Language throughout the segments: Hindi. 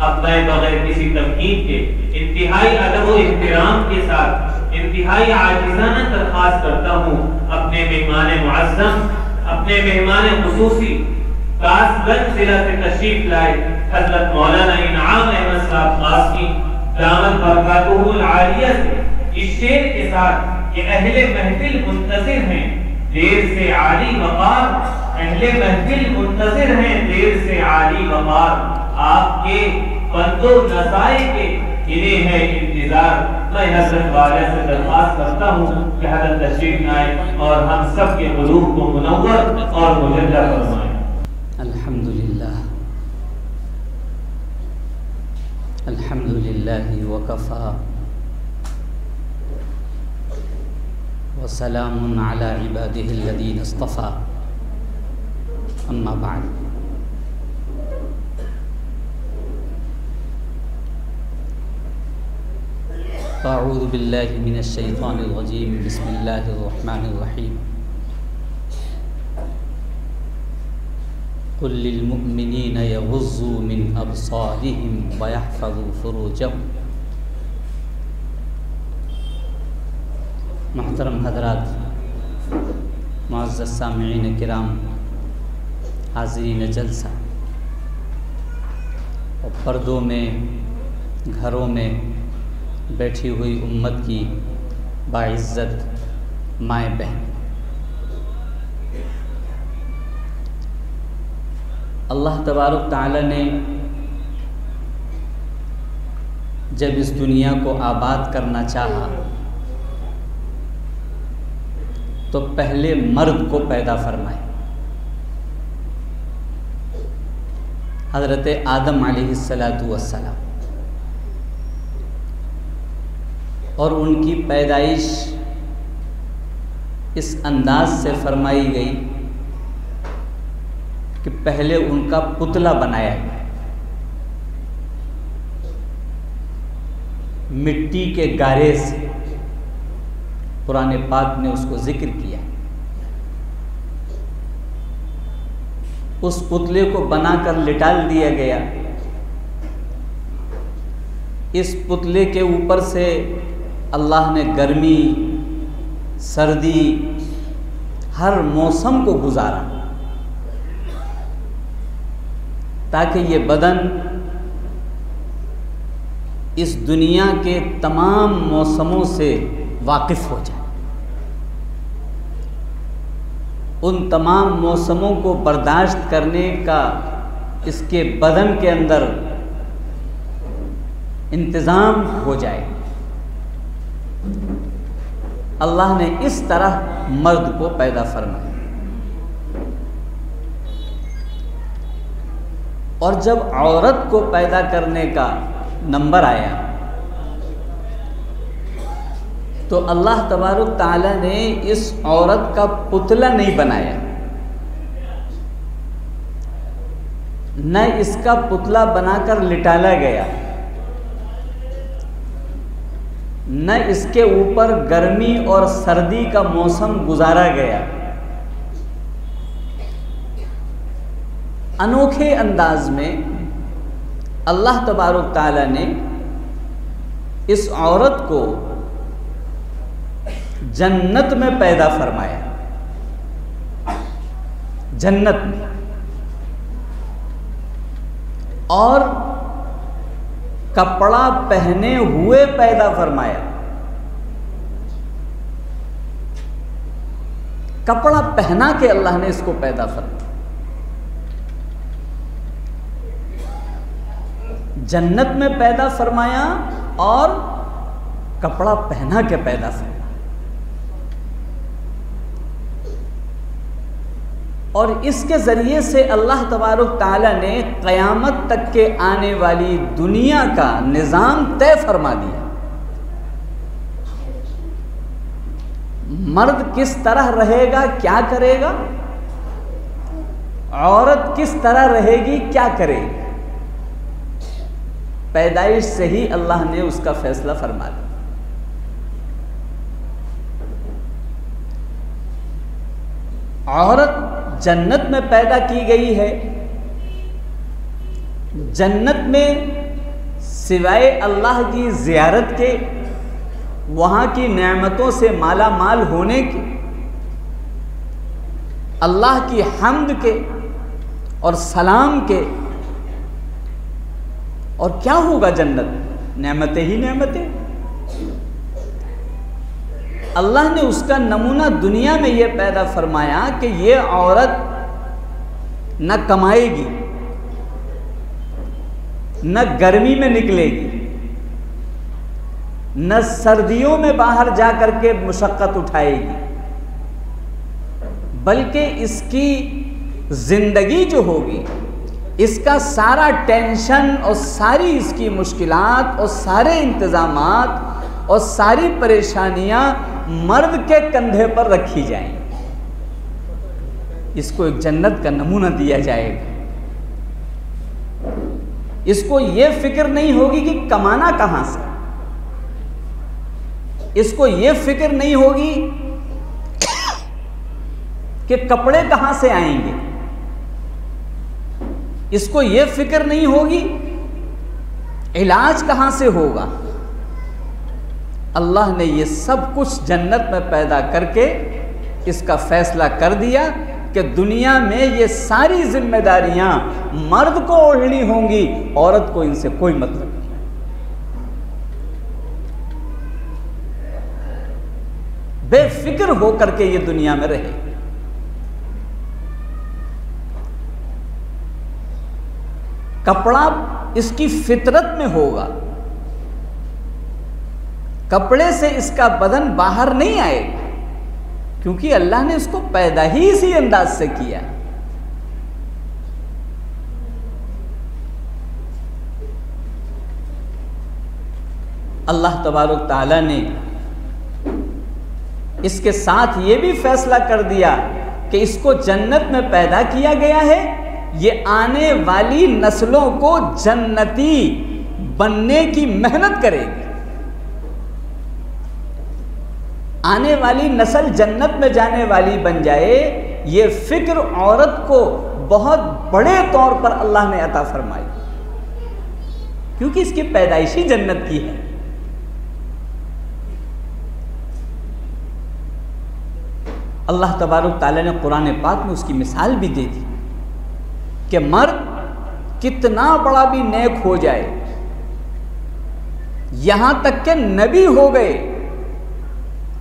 अब मैं बगैर किसी तमकीन के इंतहाई अदब व एहतराम के साथ इंतहाई आजिज़ाना दरख्वास्त करता हूँ अपने मेहमान मुअज़्ज़म, अपने मेहमान खुसूसी कासगंज जिला से तशरीफ लाए हजरत मौलाना इनाम अहमद साहब कासमी दामत बरकातुहुल आलिया से इस शेर के साथ ये अहले महफिल मुंतज़िर हैं देर से आली वक़ार, अहले महफिल मुंतज़िर हैं देर से आली वक़ार, आपके बंदो नसाए के इन्हें है इंतजार। मैं हजरत वाला से दरख्वास्त करता हूँ कि हजरत तशरीफ लाए और हम सब के क़ुलूब को मुनव्वर और मुजद्दा फरमाएं। अल्हम्दुलिल्लाह अल्हम्दुलिल्लाहि वकफ़ा वसलामुन अला इबादिहिल्लज़ीना इस्तफ़ा, अम्मा बाद। अऊज़ु बिल्लाहि मिनश शैतानिर रजीम, बिस्मिल्लाहिर रहमानिर रहीम। कुल लिल मुअ्मिनीना यग़ुज़्ज़ू मिन अब्सारिहिम व यहफ़ज़ू फ़ुरूजहुम। मोहतरम हज़रात, मुअज़्ज़ज़ सामिईन किराम, हाज़रीन जलसा और पर्दों में घरों में बैठी हुई उम्मत की बाइज़्ज़त माएँ बहन, अल्लाह तबारक तआला ने जब इस दुनिया को आबाद करना चाहा तो पहले मर्द को पैदा फरमाए। हज़रत आदम अलैहिस्सलातु वस्सलाम, और उनकी पैदाइश इस अंदाज से फरमाई गई कि पहले उनका पुतला बनाया गया, मिट्टी के गारे से। कुरान पाक ने उसको जिक्र किया। उस पुतले को बनाकर लिटाल दिया गया। इस पुतले के ऊपर से अल्लाह ने गर्मी, सर्दी, हर मौसम को गुजारा ताकि ये बदन इस दुनिया के तमाम मौसमों से वाकिफ़ हो जाए, उन तमाम मौसमों को बर्दाश्त करने का इसके बदन के अंदर इंतज़ाम हो जाए। अल्लाह ने इस तरह मर्द को पैदा फरमाया। और जब औरत को पैदा करने का नंबर आया तो अल्लाह तबारक ताला ने इस औरत का पुतला नहीं बनाया, न इसका पुतला बनाकर लिटाला गया, न इसके ऊपर गर्मी और सर्दी का मौसम गुजारा गया। अनोखे अंदाज में अल्लाह तबारक ताला ने इस औरत को जन्नत में पैदा फरमाया। जन्नत में, और कपड़ा पहने हुए पैदा फरमाया। कपड़ा पहना के अल्लाह ने इसको पैदा फरमाया। जन्नत में पैदा फरमाया और कपड़ा पहना के पैदा फरमाया। और इसके ज़रिए से अल्लाह तबारक ताला ने क़यामत तक के आने वाली दुनिया का निज़ाम तय फरमा दिया। मर्द किस तरह रहेगा, क्या करेगा, औरत किस तरह रहेगी, क्या करेगी, पैदाइश से ही अल्लाह ने उसका फैसला फरमा दिया। औरत जन्नत में पैदा की गई है। जन्नत में सिवाय अल्लाह की ज़ियारत के, वहाँ की नेमतों से माला माल होने के, अल्लाह की हम्द के और सलाम के। और क्या होगा जन्नत? नेमतें ही नेमतें। अल्लाह ने उसका नमूना दुनिया में ये पैदा फरमाया कि ये औरत न कमाएगी, न गर्मी में निकलेगी, न सर्दियों में बाहर जा कर के मुशक्क़त उठाएगी, बल्कि इसकी ज़िंदगी जो होगी, इसका सारा टेंशन और सारी इसकी मुश्किलात और सारे इंतज़ामात और सारी परेशानियां मर्द के कंधे पर रखी जाएंगी। इसको एक जन्नत का नमूना दिया जाएगा। इसको ये फिक्र नहीं होगी कि कमाना कहाँ से, इसको ये फिक्र नहीं होगी कि कपड़े कहाँ से आएंगे, इसको ये फिक्र नहीं होगी इलाज कहाँ से होगा। अल्लाह ने ये सब कुछ जन्नत में पैदा करके इसका फैसला कर दिया कि दुनिया में ये सारी जिम्मेदारियां मर्द को ओढ़नी होंगी, औरत को इनसे कोई मतलब नहीं। बेफिक्र होकर के ये दुनिया में रहे। कपड़ा इसकी फितरत में होगा, कपड़े से इसका बदन बाहर नहीं आएगा, क्योंकि अल्लाह ने उसको पैदा ही इसी अंदाज से किया। अल्लाह तबारक ताला ने इसके साथ ये भी फैसला कर दिया कि इसको जन्नत में पैदा किया गया है, ये आने वाली नस्लों को जन्नती बनने की मेहनत करेगी। आने वाली नस्ल जन्नत में जाने वाली बन जाए, ये फिक्र औरत को बहुत बड़े तौर पर अल्लाह ने अता फरमाई, क्योंकि इसकी पैदाइश ही जन्नत की है। अल्लाह तबारक ताला ने कुरान पाक में उसकी मिसाल भी दे दी कि मर्द कितना बड़ा भी नेक हो जाए, यहां तक के नबी हो गए,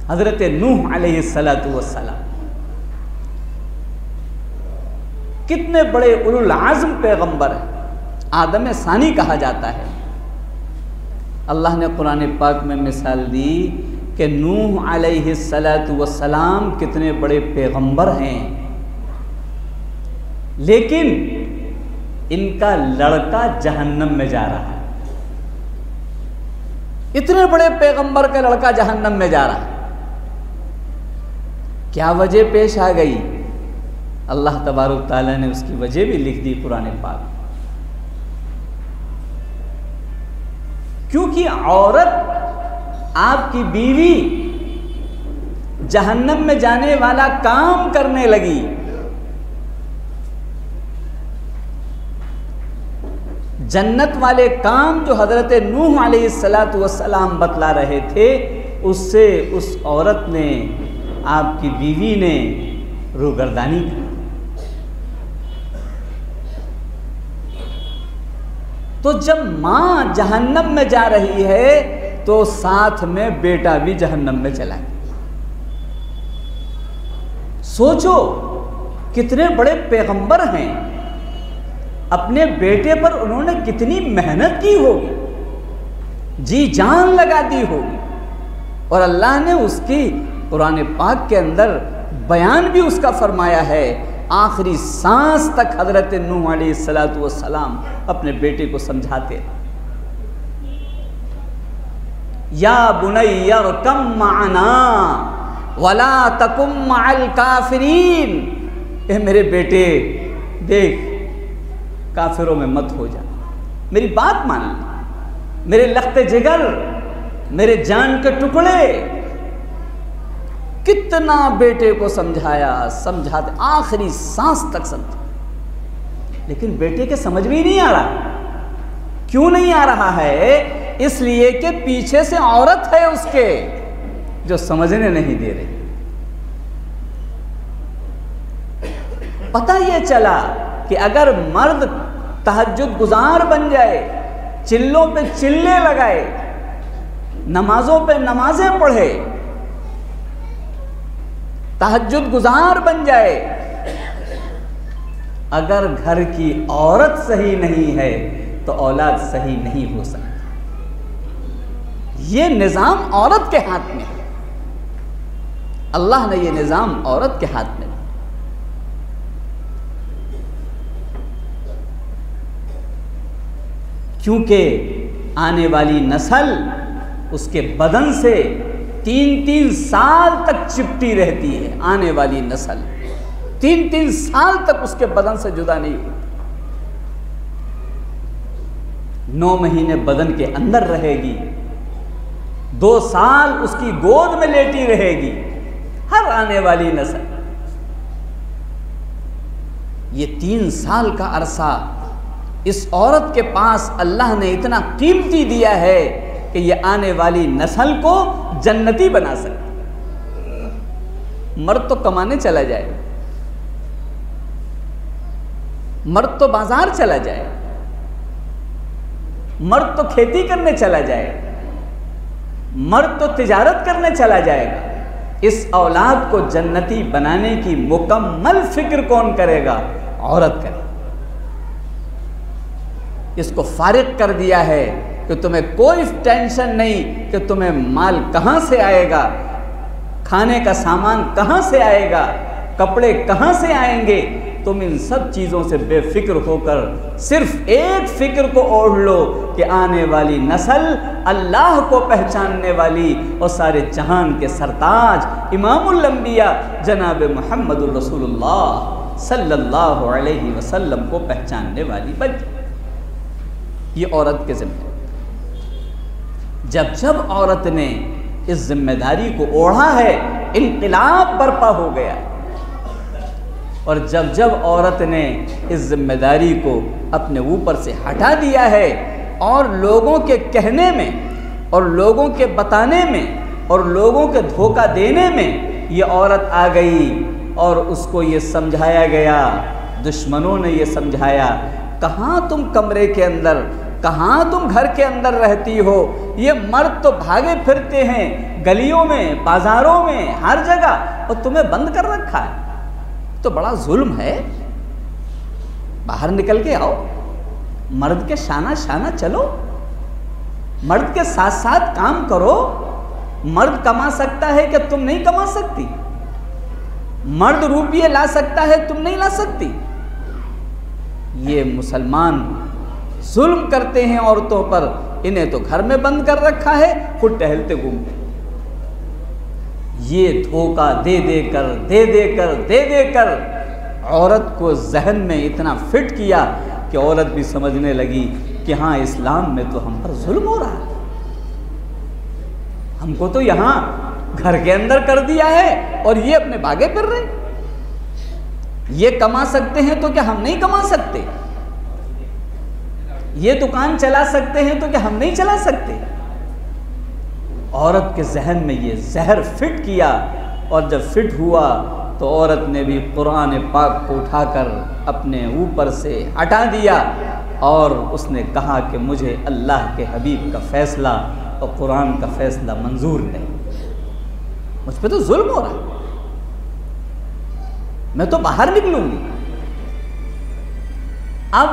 हजरत नूह अलैहिस्सलातु वस्सलाम कितने बड़े उलुल आज़्म पैगंबर हैं, आदम सानी कहा जाता है। अल्लाह ने कुरान पाक में मिसाल दी कि नूह अलैहिस्सलातु वस्सलाम कितने बड़े पैगंबर हैं, लेकिन इनका लड़का जहन्नम में जा रहा है। इतने बड़े पैगंबर का लड़का जहन्नम में जा रहा है, क्या वजह पेश आ गई? अल्लाह तबारक ताला ने उसकी वजह भी लिख दी कुरान पाक। क्योंकि औरत आपकी बीवी जहन्नम में जाने वाला काम करने लगी, जन्नत वाले काम जो हजरत नूह अलैहिस्सलातु वस्सलाम बतला रहे थे, उससे उस औरत ने, आपकी बीवी ने रूगर्दानी की। तो जब मां जहन्नम में जा रही है तो साथ में बेटा भी जहन्नम में चला गया। सोचो कितने बड़े पैगंबर हैं, अपने बेटे पर उन्होंने कितनी मेहनत की होगी, जी जान लगा दी होगी, और अल्लाह ने उसकी कुरान पाक के अंदर बयान भी उसका फरमाया है। आखिरी सांस तक हजरत नूह अलैहिस्सलातु वस्सलाम अपने बेटे को समझाते, या बुनैया कम माना वला तकुम मअल काफिरीन, ए मेरे बेटे देख, काफिरों में मत हो जा, मेरी बात मान ले, मेरे लख्ते जिगर, मेरे जान के टुकड़े। कितना बेटे को समझाया, समझाते आखिरी सांस तक समझा, लेकिन बेटे के समझ में ही नहीं आ रहा। क्यों नहीं आ रहा है? इसलिए कि पीछे से औरत है उसके जो समझने नहीं दे रही। पता ये चला कि अगर मर्द तहज्जुद गुजार बन जाए, चिल्लों पे चिल्ले लगाए, नमाजों पे नमाजें पढ़े, तहज्जुद गुजार बन जाए, अगर घर की औरत सही नहीं है तो औलाद सही नहीं हो सकती। ये निजाम औरत के हाथ में है। अल्लाह ने ये निजाम औरत के हाथ में। क्योंकि आने वाली नस्ल उसके बदन से 3-3 साल तक चिपटी रहती है। आने वाली नस्ल 3-3 साल तक उसके बदन से जुदा नहीं होती। 9 महीने बदन के अंदर रहेगी, 2 साल उसकी गोद में लेटी रहेगी हर आने वाली नस्ल। ये 3 साल का अरसा इस औरत के पास अल्लाह ने इतना कीमती दिया है कि ये आने वाली नस्ल को जन्नती बना सकती। मर्द तो कमाने चला जाए, मर्द तो बाजार चला जाए, मर्द तो खेती करने चला जाए, मर्द तो तिजारत करने चला जाएगा। इस औलाद को जन्नती बनाने की मुकम्मल फिक्र कौन करेगा? औरत करेगी। इसको फारिग कर दिया है कि तुम्हें कोई टेंशन नहीं कि तुम्हें माल कहां से आएगा, खाने का सामान कहां से आएगा, कपड़े कहां से आएंगे। तुम इन सब चीज़ों से बेफिक्र होकर सिर्फ एक फिक्र को ओढ़ लो कि आने वाली नस्ल अल्लाह को पहचानने वाली और सारे जहान के सरताज इमामुल अंबिया जनाब मुहम्मदुर रसूलुल्लाह सल्लल्लाहु अलैहि वसल्लम को पहचानने वाली बन। ये औरत के जिम्मे। जब जब औरत ने इस जिम्मेदारी को ओढ़ा है, इनकलाब बर्पा हो गया। और जब जब औरत ने इस जिम्मेदारी को अपने ऊपर से हटा दिया है और लोगों के कहने में और लोगों के बताने में और लोगों के धोखा देने में ये औरत आ गई और उसको ये समझाया गया, दुश्मनों ने ये समझाया, कहाँ तुम कमरे के अंदर, कहाँ तुम घर के अंदर रहती हो, ये मर्द तो भागे फिरते हैं गलियों में, बाजारों में, हर जगह, और तुम्हें बंद कर रखा है। तो बड़ा जुल्म है। बाहर निकल के आओ, मर्द के शाना शाना चलो, मर्द के साथ साथ काम करो। मर्द कमा सकता है कि तुम नहीं कमा सकती? मर्द रुपये ला सकता है, तुम नहीं ला सकती? ये मुसलमान जुल्म करते हैं औरतों पर। इन्हें तो घर में बंद कर रखा है, खुद टहलते घूमते। ये धोखा दे देकर औरत को जहन में इतना फिट किया कि औरत भी समझने लगी कि हाँ, इस्लाम में तो हम पर जुल्म हो रहा है। हमको तो यहाँ घर के अंदर कर दिया है और ये अपने भागे फिर रहे। ये कमा सकते हैं तो क्या हम नहीं कमा सकते? ये दुकान चला सकते हैं तो क्या हम नहीं चला सकते? औरत के जहन में ये जहर फिट किया, और जब फिट हुआ तो औरत ने भी कुरान पाक को उठाकर अपने ऊपर से हटा दिया और उसने कहा कि मुझे अल्लाह के हबीब का फैसला और कुरान का फैसला मंजूर नहीं, मुझ पे तो जुल्म हो रहा, मैं तो बाहर निकलूंगी। अब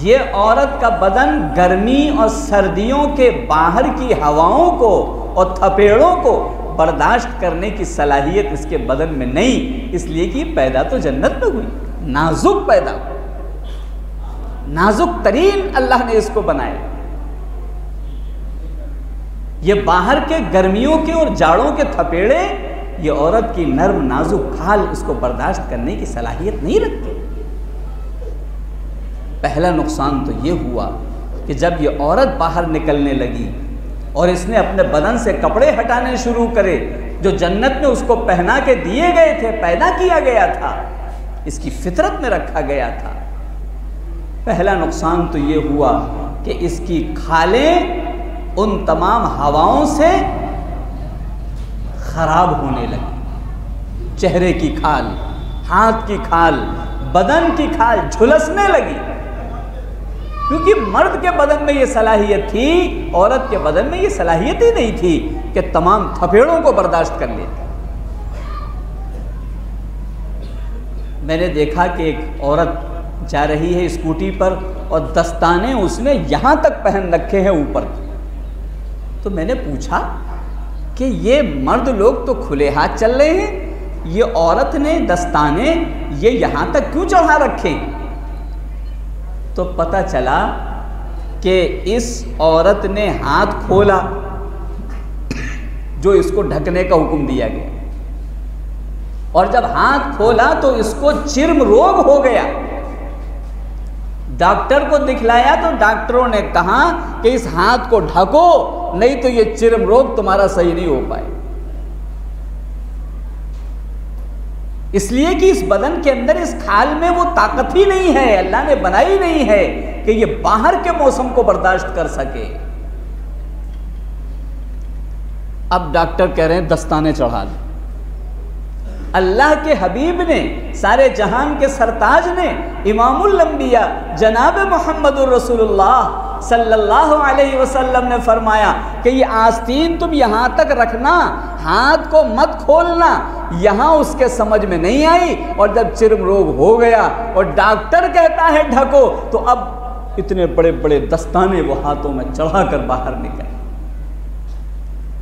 ये औरत का बदन गर्मी और सर्दियों के बाहर की हवाओं को और थपेड़ों को बर्दाश्त करने की सलाहियत इसके बदन में नहीं, इसलिए कि पैदा तो जन्नत में हुई, नाजुक पैदा हुई, नाजुक तरीन अल्लाह ने इसको बनाया। ये बाहर के गर्मियों के और जाड़ों के थपेड़े, ये औरत की नर्म नाजुक खाल इसको बर्दाश्त करने की सलाहियत नहीं रखती। पहला नुकसान तो ये हुआ कि जब ये औरत बाहर निकलने लगी और इसने अपने बदन से कपड़े हटाने शुरू करे जो जन्नत में उसको पहना के दिए गए थे, पैदा किया गया था, इसकी फितरत में रखा गया था। पहला नुकसान तो ये हुआ कि इसकी खालें उन तमाम हवाओं से खराब होने लगी। चेहरे की खाल, हाथ की खाल, बदन की खाल झुलसने लगी, क्योंकि मर्द के बदन में ये सलाहियत थी, औरत के बदन में ये सलाहियत ही नहीं थी कि तमाम थपेड़ों को बर्दाश्त कर लेती। मैंने देखा कि एक औरत जा रही है स्कूटी पर और दस्ताने उसने यहाँ तक पहन रखे हैं ऊपर। तो मैंने पूछा कि ये मर्द लोग तो खुले हाथ चल रहे हैं, ये औरत ने दस्ताने ये यहाँ तक क्यों चढ़ा रखे? तो पता चला कि इस औरत ने हाथ खोला जो इसको ढकने का हुक्म दिया गया, और जब हाथ खोला तो इसको चिर्म रोग हो गया। डॉक्टर को दिखलाया तो डॉक्टरों ने कहा कि इस हाथ को ढको, नहीं तो ये चिर्म रोग तुम्हारा सही नहीं हो पाए। इसलिए कि इस बदन के अंदर, इस खाल में वो ताकत ही नहीं है, अल्लाह ने बनाई नहीं है कि ये बाहर के मौसम को बर्दाश्त कर सके। अब डॉक्टर कह रहे हैं दस्ताने चढ़ा दो। अल्लाह के हबीब ने, सारे जहान के सरताज ने, इमामुल अंबिया जनाब मोहम्मदुर रसूलुल्लाह सल्लल्लाहु अलैहि वसल्लम ने फरमाया कि ये आस्तीन तुम यहाँ तक रखना, हाथ को मत खोलना। यहाँ उसके समझ में नहीं आई, और जब चिर्म रोग हो गया और डॉक्टर कहता है ढको, तो अब इतने बड़े बड़े दस्ताने वो हाथों में चढ़ा कर बाहर निकले।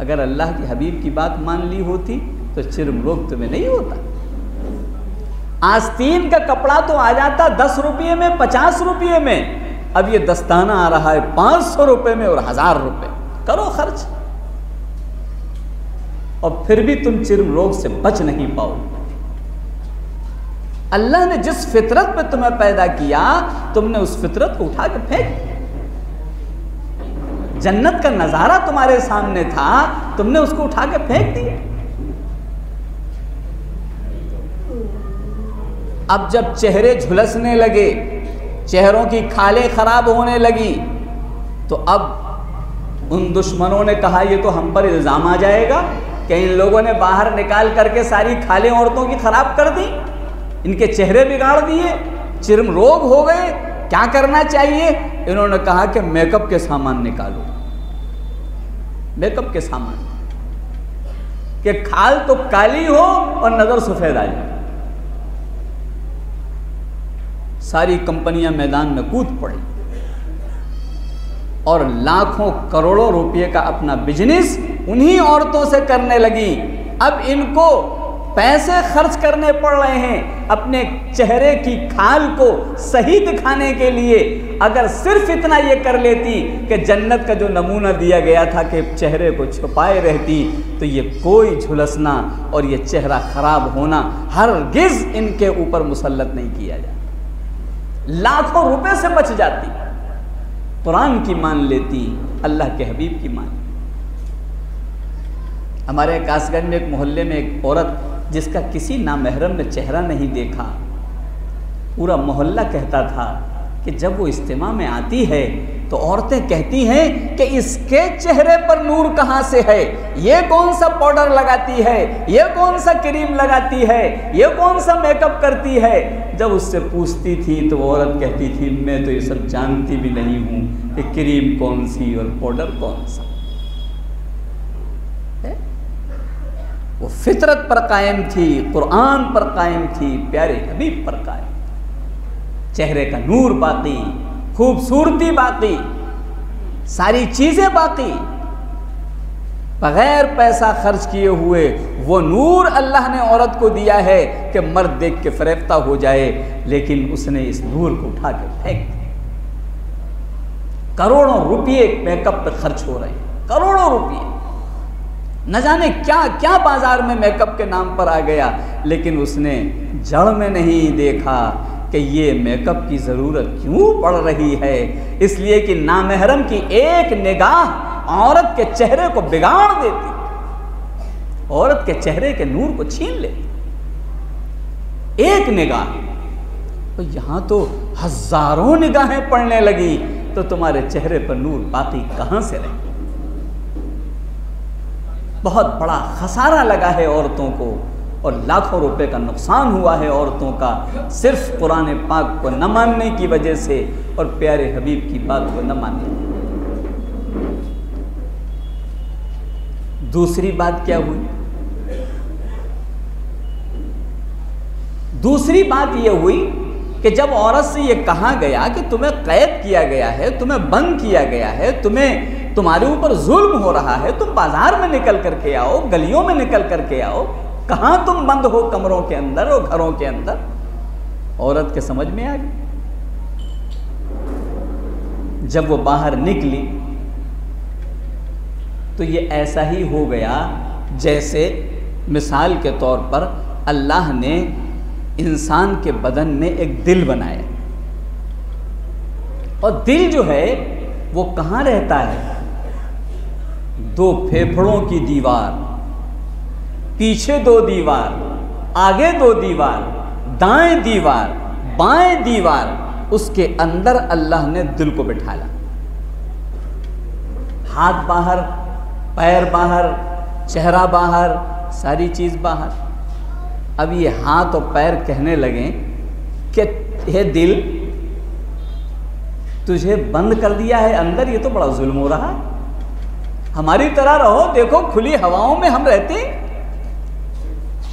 अगर अल्लाह के हबीब की बात मान ली होती तो चिर्म रोग तुम्हें नहीं होता। आस्तीन का कपड़ा तो आ जाता 10 रुपये में, 50 रुपये में, अब ये दस्ताना आ रहा है 500 रुपये में और 1000 रुपये। करो खर्च, और फिर भी तुम चिर्म रोग से बच नहीं पाओ। अल्लाह ने जिस फितरत पे तुम्हें पैदा किया, तुमने उस फितरत को उठा के फेंक। जन्नत का नजारा तुम्हारे सामने था, तुमने उसको उठा के फेंक दिया। अब जब चेहरे झुलसने लगे, चेहरों की खालें खराब होने लगी, तो अब उन दुश्मनों ने कहा ये तो हम पर इल्ज़ाम आ जाएगा कि इन लोगों ने बाहर निकाल करके सारी खालें औरतों की खराब कर दी, इनके चेहरे बिगाड़ दिए, चिर्म रोग हो गए, क्या करना चाहिए? इन्होंने कहा कि मेकअप के सामान निकालो। मेकअप के सामान कि खाल तो काली हो और नजर सफेद आ जाए। सारी कंपनियां मैदान में कूद पड़ी और लाखों करोड़ों रुपए का अपना बिजनेस उन्हीं औरतों से करने लगी। अब इनको पैसे खर्च करने पड़ रहे हैं अपने चेहरे की खाल को सही दिखाने के लिए। अगर सिर्फ इतना ये कर लेती कि जन्नत का जो नमूना दिया गया था कि चेहरे को छुपाए रहती, तो ये कोई झुलसना और ये चेहरा खराब होना हरगिज़ इनके ऊपर मुसल्लत नहीं किया जाता। लाखों रुपए से बच जाती, कुरान की मान लेती, अल्लाह के हबीब की मान। हमारे कासगंज में एक मोहल्ले में एक औरत जिसका किसी नामहरम ने चेहरा नहीं देखा, पूरा मोहल्ला कहता था कि जब वो इज्तिमा में आती है तो औरतें कहती हैं कि इसके चेहरे पर नूर कहाँ से है, ये कौन सा पाउडर लगाती है, ये कौन सा क्रीम लगाती है, ये कौन सा मेकअप करती है। जब उससे पूछती थी तो वो औरत कहती थी मैं तो ये सब जानती भी नहीं हूँ कि क्रीम कौन सी और पाउडर कौन सा है। वो फितरत पर कायम थी, कुरान पर कायम थी, प्यारे हबीब पर कायम। चेहरे का नूर बाकी, खूबसूरती बाकी, सारी चीजें बाकी, बगैर पैसा खर्च किए हुए वो नूर अल्लाह ने औरत को दिया है कि मर्द देख के फरेफ्ता हो जाए, लेकिन उसने इस नूर को उठा के फेंक दिया। करोड़ों रुपये मेकअप पे खर्च हो रहे हैं, करोड़ों रुपये, न जाने क्या क्या बाजार में मेकअप के नाम पर आ गया, लेकिन उसने जड़ में नहीं देखा कि ये मेकअप की ज़रूरत क्यों पड़ रही है। इसलिए कि नामहरम की एक निगाह औरत के चेहरे को बिगाड़ देती, औरत के चेहरे के नूर को छीन लेती, एक निगाह। तो यहाँ तो हजारों निगाहें पड़ने लगी, तो तुम्हारे चेहरे पर नूर बाकी कहाँ से रहे। बहुत बड़ा खसारा लगा है औरतों को और लाखों रुपए का नुकसान हुआ है औरतों का, सिर्फ कुरान पाक को न मानने की वजह से और प्यारे हबीब की बात को न मानने की। दूसरी बात क्या हुई? दूसरी बात यह हुई कि जब औरत से यह कहा गया कि तुम्हें कैद किया गया है, तुम्हें बंद किया गया है, तुम्हारे ऊपर जुल्म हो रहा है, तुम बाजार में निकल करके आओ, गलियों में निकल करके आओ, कहां तुम बंद हो कमरों के अंदर और घरों के अंदर? औरत के समझ में आ गई। जब वो बाहर निकली तो ये ऐसा ही हो गया जैसे मिसाल के तौर पर अल्लाह ने इंसान के बदन में एक दिल बनाया, और दिल जो है वो कहाँ रहता है? दो फेफड़ों की दीवार, पीछे दो दीवार, आगे दो दीवार, दाएं दीवार, बाएं दीवार, उसके अंदर अल्लाह ने दिल को बिठाया। हाथ बाहर, पैर बाहर, चेहरा बाहर, सारी चीज बाहर। अब ये हाथ और पैर कहने लगे कि हे दिल, तुझे बंद कर दिया है अंदर, ये तो बड़ा जुल्म हो रहा है। हमारी तरह रहो, देखो खुली हवाओं में हम रहते हैं,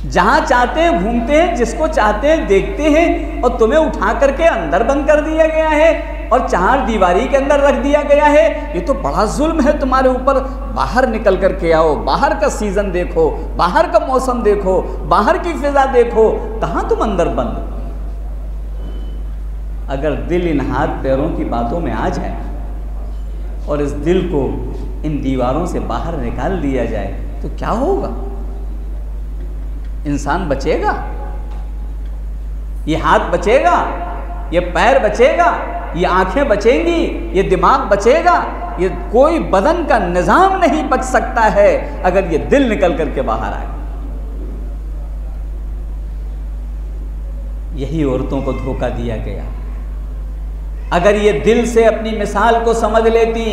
जहां चाहते हैं घूमते हैं, जिसको चाहते हैं देखते हैं, और तुम्हें उठा करके अंदर बंद कर दिया गया है और चार दीवारी के अंदर रख दिया गया है। ये तो बड़ा जुल्म है तुम्हारे ऊपर। बाहर निकल करके आओ, बाहर का सीजन देखो, बाहर का मौसम देखो, बाहर की फिजा देखो, कहां तुम अंदर बंद? अगर दिल इन हाथ पैरों की बातों में आ जाए और इस दिल को इन दीवारों से बाहर निकाल दिया जाए तो क्या होगा? इंसान बचेगा? ये हाथ बचेगा? ये पैर बचेगा? ये आंखें बचेंगी? ये दिमाग बचेगा? ये कोई बदन का निजाम नहीं बच सकता है अगर ये दिल निकल करके बाहर आए। यही औरतों को धोखा दिया गया। अगर ये दिल से अपनी मिसाल को समझ लेती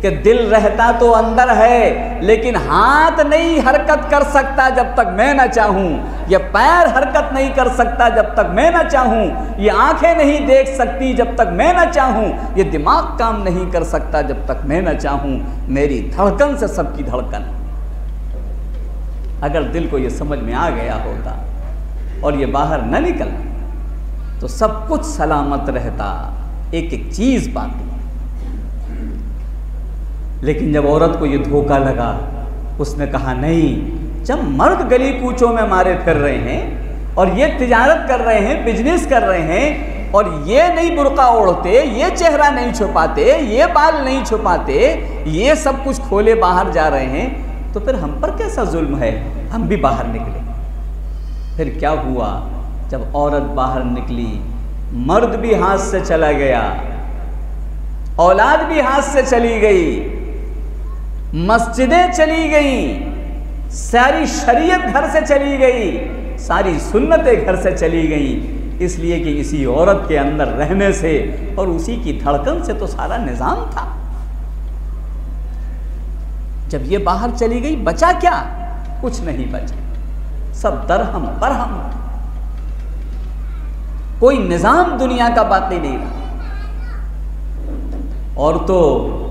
कि दिल रहता तो अंदर है, लेकिन हाथ नहीं हरकत कर सकता जब तक मैं ना चाहूं, ये पैर हरकत नहीं कर सकता जब तक मैं ना चाहूं, ये आंखें नहीं देख सकती जब तक मैं ना चाहूं, ये दिमाग काम नहीं कर सकता जब तक मैं ना चाहूं, मेरी धड़कन से सबकी धड़कन। अगर दिल को ये समझ में आ गया होता और ये बाहर न निकला तो सब कुछ सलामत रहता, एक एक चीज बाकी। लेकिन जब औरत को ये धोखा लगा, उसने कहा नहीं, जब मर्द गली कूचों में मारे फिर रहे हैं और ये तिजारत कर रहे हैं, बिजनेस कर रहे हैं, और ये नहीं बुर्का ओढ़ते, ये चेहरा नहीं छुपाते, ये बाल नहीं छुपाते, ये सब कुछ खोले बाहर जा रहे हैं, तो फिर हम पर कैसा जुल्म है? हम भी बाहर निकले। फिर क्या हुआ? जब औरत बाहर निकली, मर्द भी हाथ से चला गया, औलाद भी हाथ से चली गई, मस्जिदें चली गई, सारी शरीयत घर से चली गई, सारी सुन्नतें घर से चली गई, इसलिए कि इसी औरत के अंदर रहने से और उसी की धड़कन से तो सारा निजाम था। जब ये बाहर चली गई, बचा क्या? कुछ नहीं बचा, सब दरहम बरहम, कोई निजाम दुनिया का बाकी नहीं रहा। और तो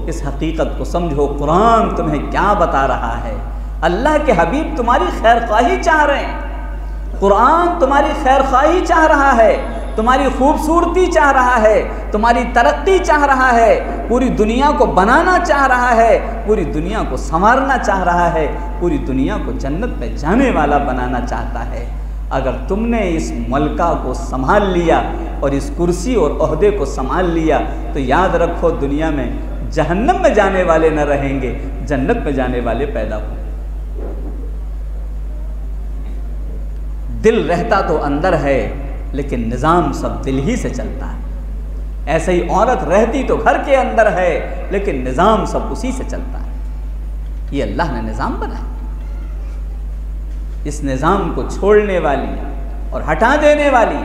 इस हकीकत को समझो, कुरान तुम्हें क्या बता रहा है। अल्लाह के हबीब तुम्हारी खैरख्वाही चाह रहे हैं, कुरान तुम्हारी खैरख्वाही चाह रहा है, तुम्हारी खूबसूरती चाह रहा है, तुम्हारी तरक्की चाह रहा है, पूरी दुनिया को बनाना चाह रहा है, पूरी दुनिया को संवारना चाह रहा है, पूरी दुनिया को जन्नत में जाने वाला बनाना चाहता है। अगर तुमने इस मलका को संभाल लिया और इस कुर्सी और ओहदे को संभाल लिया तो याद रखो, दुनिया में जहन्नम में जाने वाले न रहेंगे, जन्नत में जाने वाले पैदा होंगे। दिल रहता तो अंदर है, लेकिन निज़ाम सब दिल ही से चलता है। ऐसे ही औरत रहती तो घर के अंदर है, लेकिन निज़ाम सब उसी से चलता है। ये अल्लाह ने निज़ाम बनाया। इस निज़ाम को छोड़ने वाली और हटा देने वाली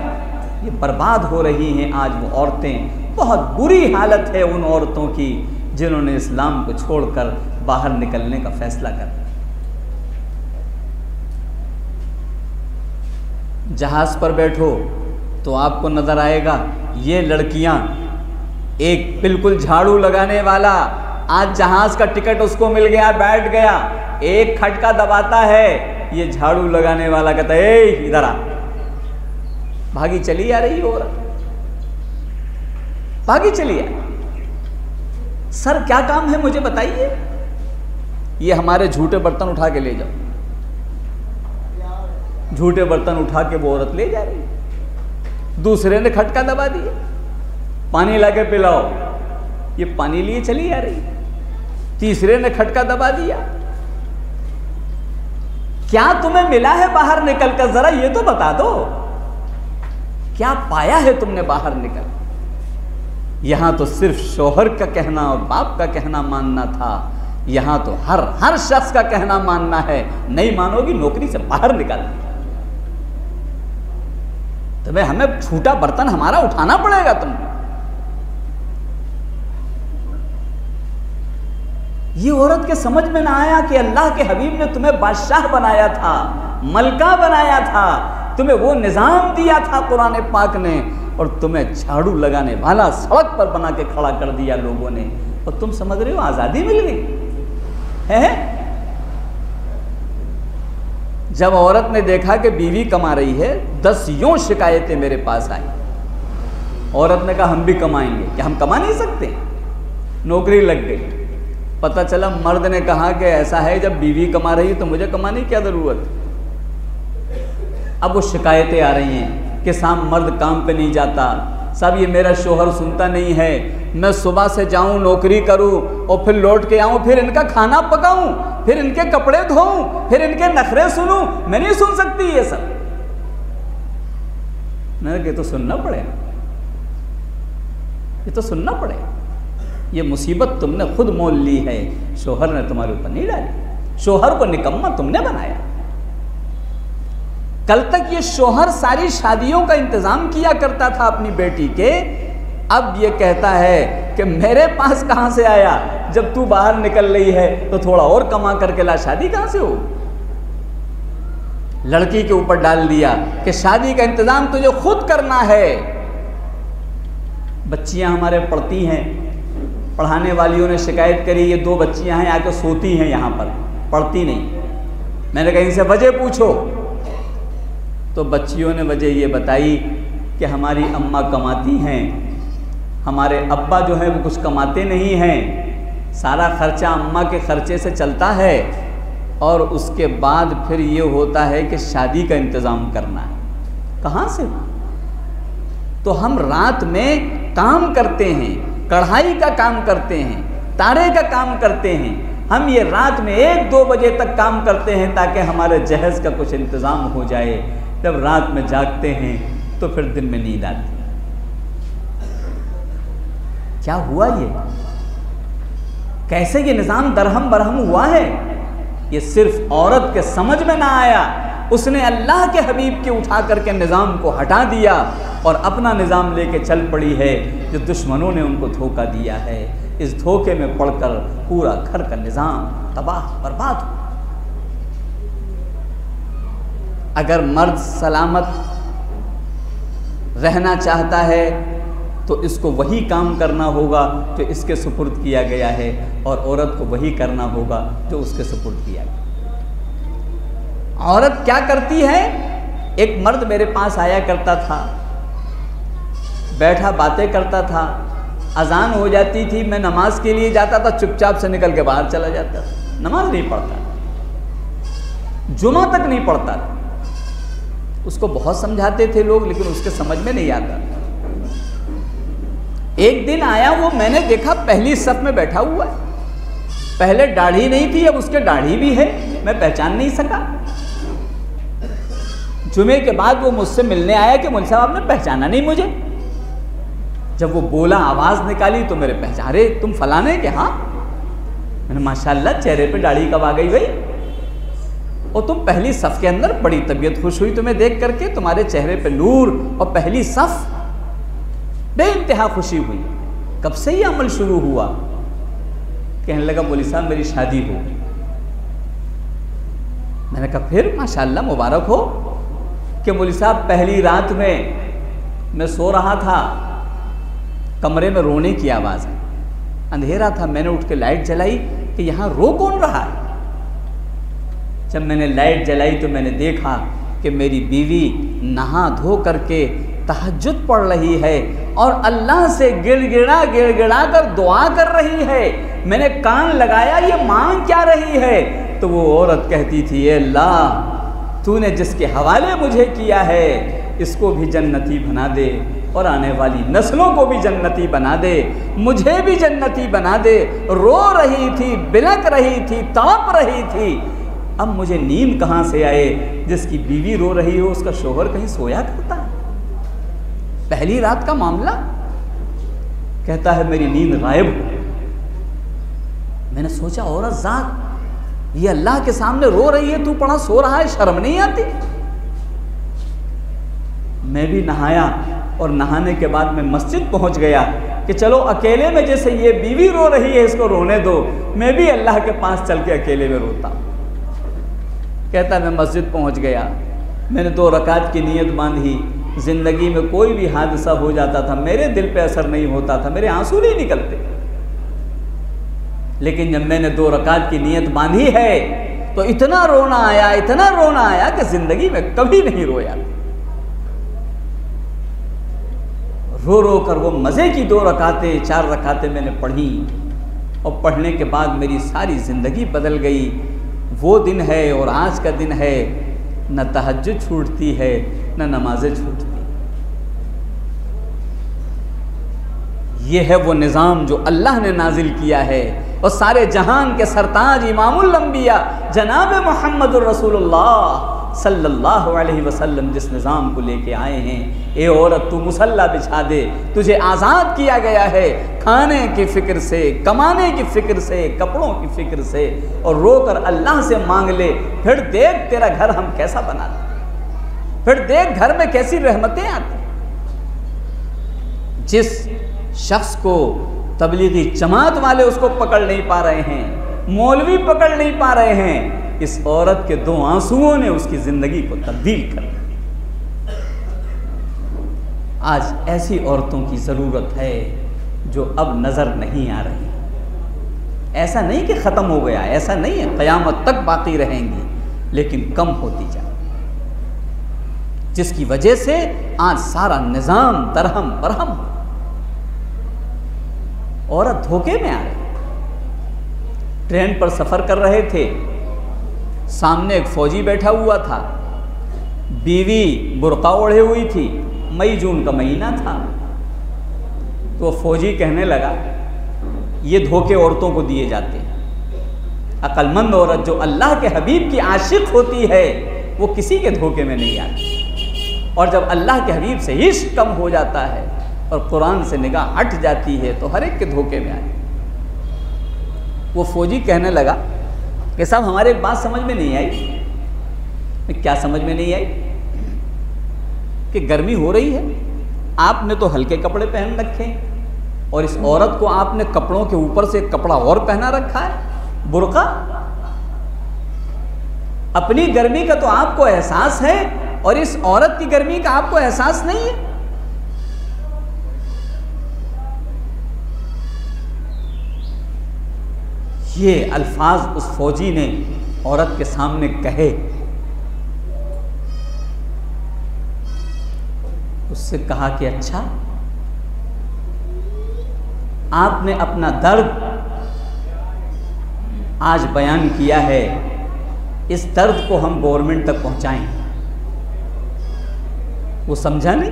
ये बर्बाद हो रही हैं आज वो औरतें बहुत बुरी हालत है उन औरतों की जिन्होंने इस्लाम को छोड़कर बाहर निकलने का फैसला कर लिया। जहाज पर बैठो तो आपको नजर आएगा ये लड़कियां, एक बिल्कुल झाड़ू लगाने वाला, आज जहाज का टिकट उसको मिल गया, बैठ गया, एक खटका दबाता है, ये झाड़ू लगाने वाला कहता है ए इधर आ, भागी चली आ रही औरत, भागी चली आ। सर क्या काम है मुझे बताइए? ये हमारे झूठे बर्तन उठा के ले जाओ, झूठे बर्तन उठा के वो औरत ले जा रही, दूसरे ने खटका दबा दिया, पानी लाके पिलाओ, ये पानी लिए चली आ रही, तीसरे ने खटका दबा दिया। क्या तुम्हें मिला है बाहर निकलकर, जरा ये तो बता दो, क्या पाया है तुमने बाहर निकल? यहां तो सिर्फ शौहर का कहना और बाप का कहना मानना था, यहां तो हर शख्स का कहना मानना है। नहीं मानोगी नौकरी से बाहर निकाल, तुम्हें हमें छूटा बर्तन हमारा उठाना पड़ेगा। तुम ये औरत के समझ में ना आया कि अल्लाह के हबीब ने तुम्हें बादशाह बनाया था, मलका बनाया था, तुम्हें वो निजाम दिया था कुरान पाक ने, और तुम्हें झाड़ू लगाने वाला सड़क पर बना के खड़ा कर दिया लोगों ने, और तुम समझ रहे हो आजादी मिल गई है। जब औरत ने देखा कि बीवी कमा रही है, 10 यूं शिकायतें मेरे पास आई। औरत ने कहा हम भी कमाएंगे, क्या हम कमा नहीं सकते? नौकरी लग गई। पता चला मर्द ने कहा कि ऐसा है जब बीवी कमा रही है तो मुझे कमाने की क्या जरूरत। अब वो शिकायतें आ रही हैं कि शाम मर्द काम पे नहीं जाता, सब ये मेरा शोहर सुनता नहीं है, मैं सुबह से जाऊं नौकरी करूं और फिर लौट के आऊं, फिर इनका खाना पकाऊं, फिर इनके कपड़े धोऊं, फिर इनके नखरे सुनूं, मैं नहीं सुन सकती ये सब। मैंने कहा तो सुनना पड़ेगा, ये तो सुनना पड़ेगा, ये मुसीबत तुमने खुद मोल ली है, शोहर ने तुम्हारे ऊपर नहीं डाली, शोहर को निकम्मा तुमने बनाया। कल तक ये शोहर सारी शादियों का इंतजाम किया करता था अपनी बेटी के, अब ये कहता है कि मेरे पास कहां से आया, जब तू बाहर निकल रही है तो थोड़ा और कमा करके ला, शादी कहां से हो। लड़की के ऊपर डाल दिया कि शादी का इंतजाम तुझे खुद करना है। बच्चियां हमारे पढ़ती हैं, पढ़ाने वालियों ने शिकायत करी ये 2 बच्चियां हैं आके सोती हैं यहाँ पर, पढ़ती नहीं। मैंने कहा इनसे वजह पूछो, तो बच्चियों ने वजह ये बताई कि हमारी अम्मा कमाती हैं, हमारे अब्बा जो है वो कुछ कमाते नहीं हैं, सारा खर्चा अम्मा के खर्चे से चलता है, और उसके बाद फिर ये होता है कि शादी का इंतज़ाम करना है। कहाँ से? तो हम रात में काम करते हैं, कढ़ाई का काम करते हैं, तारे का काम करते हैं, हम ये रात में 1-2 बजे तक काम करते हैं ताकि हमारे जहेज़ का कुछ इंतज़ाम हो जाए। जब रात में जागते हैं तो फिर दिन में नींद आती। क्या हुआ ये? कैसे ये निज़ाम दरहम बरहम हुआ है? ये सिर्फ औरत के समझ में ना आया, उसने अल्लाह के हबीब के उठा करके निज़ाम को हटा दिया और अपना निज़ाम लेके चल पड़ी है, जो दुश्मनों ने उनको धोखा दिया है। इस धोखे में पड़कर पूरा घर का निज़ाम तबाह बर्बाद हो। अगर मर्द सलामत रहना चाहता है तो इसको वही काम करना होगा जो इसके सुपुर्द किया गया है, और औरत को वही करना होगा जो उसके सुपुर्द किया गया। औरत क्या करती है? एक मर्द मेरे पास आया करता था, बैठा बातें करता था, अजान हो जाती थी, मैं नमाज के लिए जाता था, चुपचाप से निकल के बाहर चला जाता था, नमाज नहीं पढ़ता, जुमा तक नहीं पढ़ता था। उसको बहुत समझाते थे लोग, लेकिन उसके समझ में नहीं आता। एक दिन आया वो, मैंने देखा पहली सफ में बैठा हुआ है, पहले दाढ़ी नहीं थी, अब उसके दाढ़ी भी है, मैं पहचान नहीं सका। जुमे के बाद वो मुझसे मिलने आया कि मुझसे आपने पहचाना नहीं मुझे। जब वो बोला, आवाज़ निकाली तो मेरे पहचान, अरे तुम फलाने के? हाँ। मैंने माशाल्लाह चेहरे पे दाढ़ी कब आ गई भाई, और तुम पहली सफ़ के अंदर, बड़ी तबीयत खुश हुई तुम्हें देख करके, तुम्हारे चेहरे पे नूर और पहली सफ़। बेइंतहा खुशी हुई। कब से ये अमल शुरू हुआ? कहने लगा मौलवी साहब मेरी शादी हो गई। मैंने कहा फिर माशाअल्लाह मुबारक हो। कि मौलवी साहब पहली रात में मैं सो रहा था, कमरे में रोने की आवाज़ आई, अंधेरा था, मैंने उठ के लाइट जलाई कि यहाँ रो कौन रहा है। जब मैंने लाइट जलाई तो मैंने देखा कि मेरी बीवी नहा धो करके तहज्जुद पढ़ रही है और अल्लाह से गिड़गिड़ा कर दुआ कर रही है। मैंने कान लगाया ये मांग क्या रही है, तो वो औरत कहती थी, ए अल्लाह तूने जिसके हवाले मुझे किया है इसको भी जन्नती बना दे और आने वाली नस्लों को भी जन्नती बना दे, मुझे भी जन्नती बना दे। रो रही थी, बिलक रही थी, तड़प रही थी। अब मुझे नींद कहाँ से आए? जिसकी बीवी रो रही हो उसका शोहर कहीं सोया करता है? पहली रात का मामला। कहता है मेरी नींद गायब हो। मैंने सोचा औरत जात ये अल्लाह के सामने रो रही है, तू पड़ा सो रहा है, शर्म नहीं आती? मैं भी नहाया और नहाने के बाद मैं मस्जिद पहुंच गया कि चलो अकेले में, जैसे ये बीवी रो रही है इसको रोने दो, मैं भी अल्लाह के पास चल के अकेले में रोता। कहता मैं मस्जिद पहुंच गया, मैंने 2 रकात की नीयत बांधी। ज़िंदगी में कोई भी हादसा हो जाता था मेरे दिल पे असर नहीं होता था, मेरे आंसू नहीं निकलते। लेकिन जब मैंने 2 रकात की नीयत बांधी है तो इतना रोना आया कि ज़िंदगी में कभी नहीं रोया। रो रो कर वो मज़े की 2 रकातें 4 रकातें मैंने पढ़ी और पढ़ने के बाद मेरी सारी ज़िंदगी बदल गई। वो दिन है और आज का दिन है, न तहज्जुद छूटती है न नमाजें छूटती। ये है वो निज़ाम जो अल्लाह ने नाजिल किया है और सारे जहान के सरताज इमामुल अंबिया जनाब मुहम्मदुर रसूलुल्लाह सल्लल्लाहु अलैहि वसल्लम जिस निज़ाम को लेके आए हैं। ए औरत तू मुसल्ला बिछा दे, तुझे आज़ाद किया गया है खाने की फ़िक्र से, कमाने की फ़िक्र से, कपड़ों की फ़िक्र से, और रोकर अल्लाह से मांग ले। फिर देख तेरा घर हम कैसा बना दें, फिर देख घर में कैसी रहमतें आती। जिस शख्स को तबलीगी जमात वाले उसको पकड़ नहीं पा रहे हैं, मौलवी पकड़ नहीं पा रहे हैं, इस औरत के 2 आंसुओं ने उसकी ज़िंदगी को तब्दील कर दिया। आज ऐसी औरतों की ज़रूरत है जो अब नज़र नहीं आ रही। ऐसा नहीं कि ख़त्म हो गया, ऐसा नहीं है, क़यामत तक बाकी रहेंगी, लेकिन कम होती जाए, जिसकी वजह से आज सारा निज़ाम दरहम बरहम। औरत धोखे में आ रही। ट्रेन पर सफ़र कर रहे थे, सामने एक फ़ौजी बैठा हुआ था, बीवी बुर्का ओढ़े हुई थी, मई जून का महीना था। तो फ़ौजी कहने लगा ये धोखे औरतों को दिए जाते हैं, अक्लमंद औरत जो अल्लाह के हबीब की आशिक होती है वो किसी के धोखे में नहीं आती। और जब अल्लाह के हबीब से इश्क कम हो जाता है और कुरान से निगाह हट जाती है तो हर एक के धोखे में आए। वो फ़ौजी कहने लगा कि साहब हमारे एक बात समझ में नहीं आई। क्या समझ में नहीं आई? कि गर्मी हो रही है, आपने तो हल्के कपड़े पहन रखे हैं और इस औरत को आपने कपड़ों के ऊपर से एक कपड़ा और पहना रखा है, बुर्का। अपनी गर्मी का तो आपको एहसास है और इस औरत की गर्मी का आपको एहसास नहीं है। ये अल्फाज उस फौजी ने औरत के सामने कहे। उससे कहा कि अच्छा, आपने अपना दर्द आज बयान किया है, इस दर्द को हम गवर्नमेंट तक पहुंचाएं। वो समझा नहीं।